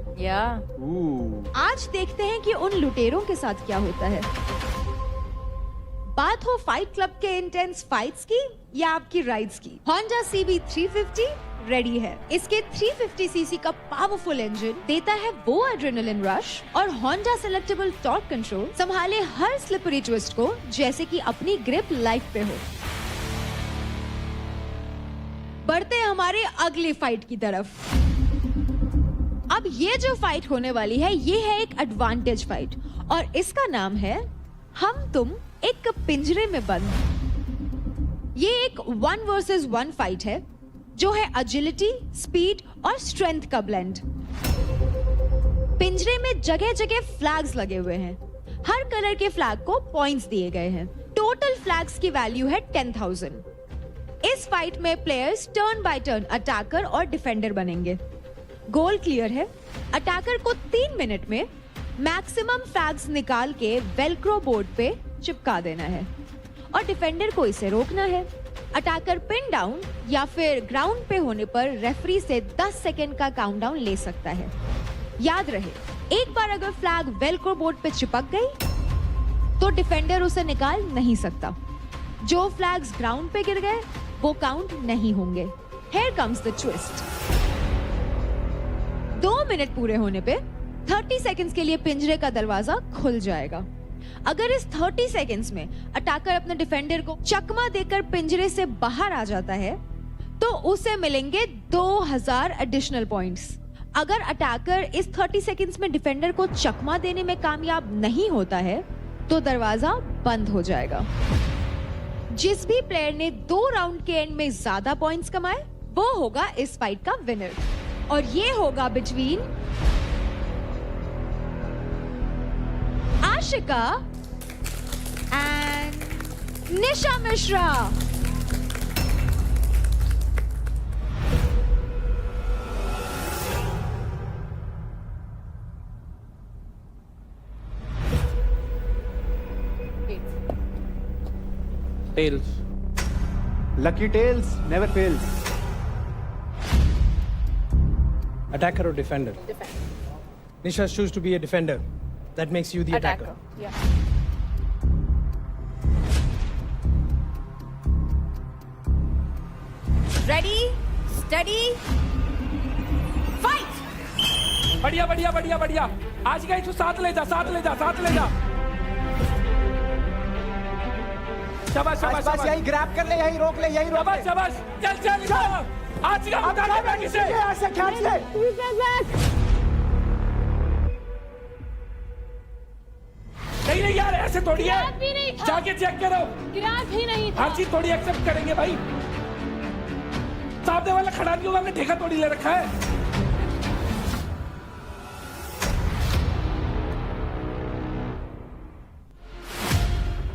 आज देखते हैं कि उन लुटेरों के साथ क्या होता है। बात हो फाइट क्लब के इंटेंस फाइट्स की या आपकी राइड्स की, Honda CB 350 रेडी है। इसके 350 सीसी का पावरफुल इंजन देता है वो एड्रेनलिन रश और Honda सेलेक्टेबल टॉर्क कंट्रोल संभाले हर स्लिपरी ट्विस्ट को जैसे कि अपनी ग्रिप लाइफ पे हो। बढ़ते हैं हमारे अगली फाइट की तरफ। अब ये जो फाइट होने वाली है ये है एक एडवांटेज फाइट और इसका नाम है हम तुम एक पिंजरे में बंद। ये एक 1 वर्सेस 1 फाइट है जो है एजिलिटी, स्पीड और स्ट्रेंथ का ब्लेंड। पिंजरे में जगह जगह फ्लैग्स लगे हुए हैं। हर कलर के फ्लैग को पॉइंट्स दिए गए हैं। टोटल फ्लैग्स की वैल्यू है 10,000। इस फाइट में players turn by turn attacker और डिफेंडर बनेंगे। गोल क्लियर है। अटैकर को 3 मिनट में मैक्सिमम फ्लैग्स निकाल के वेलक्रो बोर्ड पे चिपका देना है और डिफेंडर को इसे रोकना है। अटैकर पिन डाउन या फिर ग्राउंड पे होने पर रेफरी से 10 सेकेंड का काउंटडाउन ले सकता है। याद रहे, एक बार अगर फ्लैग वेलक्रो बोर्ड पे चिपक गई तो डिफेंडर उसे निकाल नहीं सकता। जो फ्लैग्स ग्राउंड पे गिर गए वो काउंट नहीं होंगे। Here comes the twist. 2 minute पूरे होने पे 30 सेकंड्स के लिए पिंजरे का दरवाजा खुल जाएगा। अगर इस 30 सेकंड्स में अटैकर अपने डिफेंडर को चकमा देकर पिंजरे से बाहर आ जाता है तो उसे मिलेंगे 2000 एडिशनल पॉइंट्स। अगर अटैकर इस 30 सेकंड्स में डिफेंडर को चकमा देने में कामयाब नहीं होता है तो दरवाजा बंद हो जाएगा। जिस भी प्लेयर ने 2 राउंड के एंड में ज्यादा पॉइंट्स कमाए वो होगा इस फाइट का विनर। और ये होगा between Ashika and Nisha Mishra. Tails. Lucky tails never fails. Attacker or defender? Defender. Nisha choose to be a defender. That makes you the attacker. Yeah. Ready, steady, fight! बढ़िया बढ़िया बढ़िया बढ़िया। आज गई तू साथ ले जा, साथ ले जा, साथ ले जा। शाबाश शाबाश बस यही ग्रैब कर ले, यही रोक ले, यही रोक ले। शाबाश चल चल चल। आज का उठा ले बैग से। ऐसे खींच ले। नहीं नहीं यार ऐसे थोड़ी है। ग्रैब भी नहीं था। जाके चेक करो। ग्रैब ही नहीं था। हर चीज थोड़ी एक्सेप्ट करेंगे भाई। सामने वाला खड़ा नहीं होगा, हमने ठेका थोड़ी ले रखा है।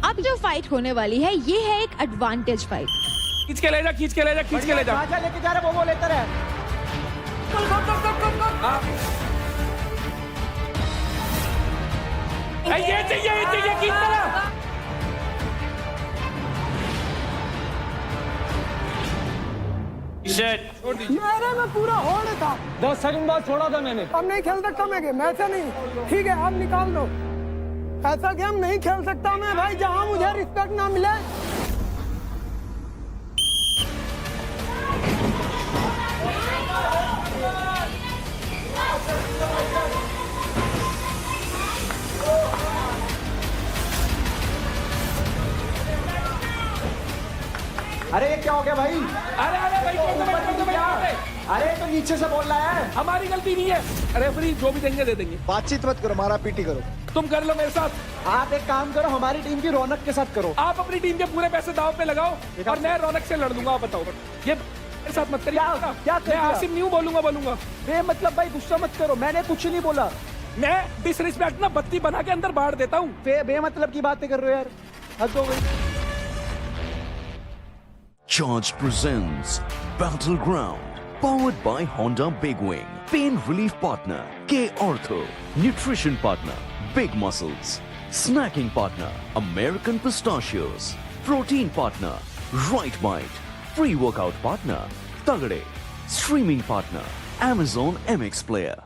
अब जो फाइट होने वाली है ये है एक एडवांटेज फाइट। खींच के ले जा, खींच के ले जा, खींच के ले जा। राजा लेके जा रहे वो लेते रहे। ये चाहिए खींच ले। मेरे में पूरा होल्ड था। 10 सेकंड बाद छोड़ा था मैंने। अब नहीं खेल सकता मैं गेम, ऐसा नहीं। ठीक है अब निकाल दो। ऐसा गेम नहीं खेल सकता मैं भाई जहां मुझे रिस्पेक्ट ना मिले। अरे ये क्या हो गया भाई? अरे अरे भाई कर दो भाई। अरे तो नीचे से बोल रहा है। हमारी गलती नहीं है। रेफरी जो भी देंगे दे देंगे। बातचीत मत करो, मारा पीटी करो। तुम कर लो मेरे साथ। आप एक काम करो, हमारी टीम की रौनक के साथ करो। आप अपनी टीम के पूरे पैसे दांव पे लगाओ और मैं रौनक से लड़ दूंगा। आप बताओ ये मेरे साथ मत करिए। क्या मैं आसिम न्यू बोलूंगा। मतलब भाई गुस्सा मत करो, मैंने कुछ नहीं बोला। मैं डिसरिस्पेक्ट ना बत्ती बना के अंदर बाढ़ देता हूँ। बेमतलब की बातें कर रहे हो यार, हद हो गई। Charge presents Battleground, powered by Honda Big Wing, pain relief partner K Ortho, nutrition partner Big Muscles, snacking partner American Pistachios, protein partner Right Bite, free workout partner Tagade, streaming partner Amazon MX Player.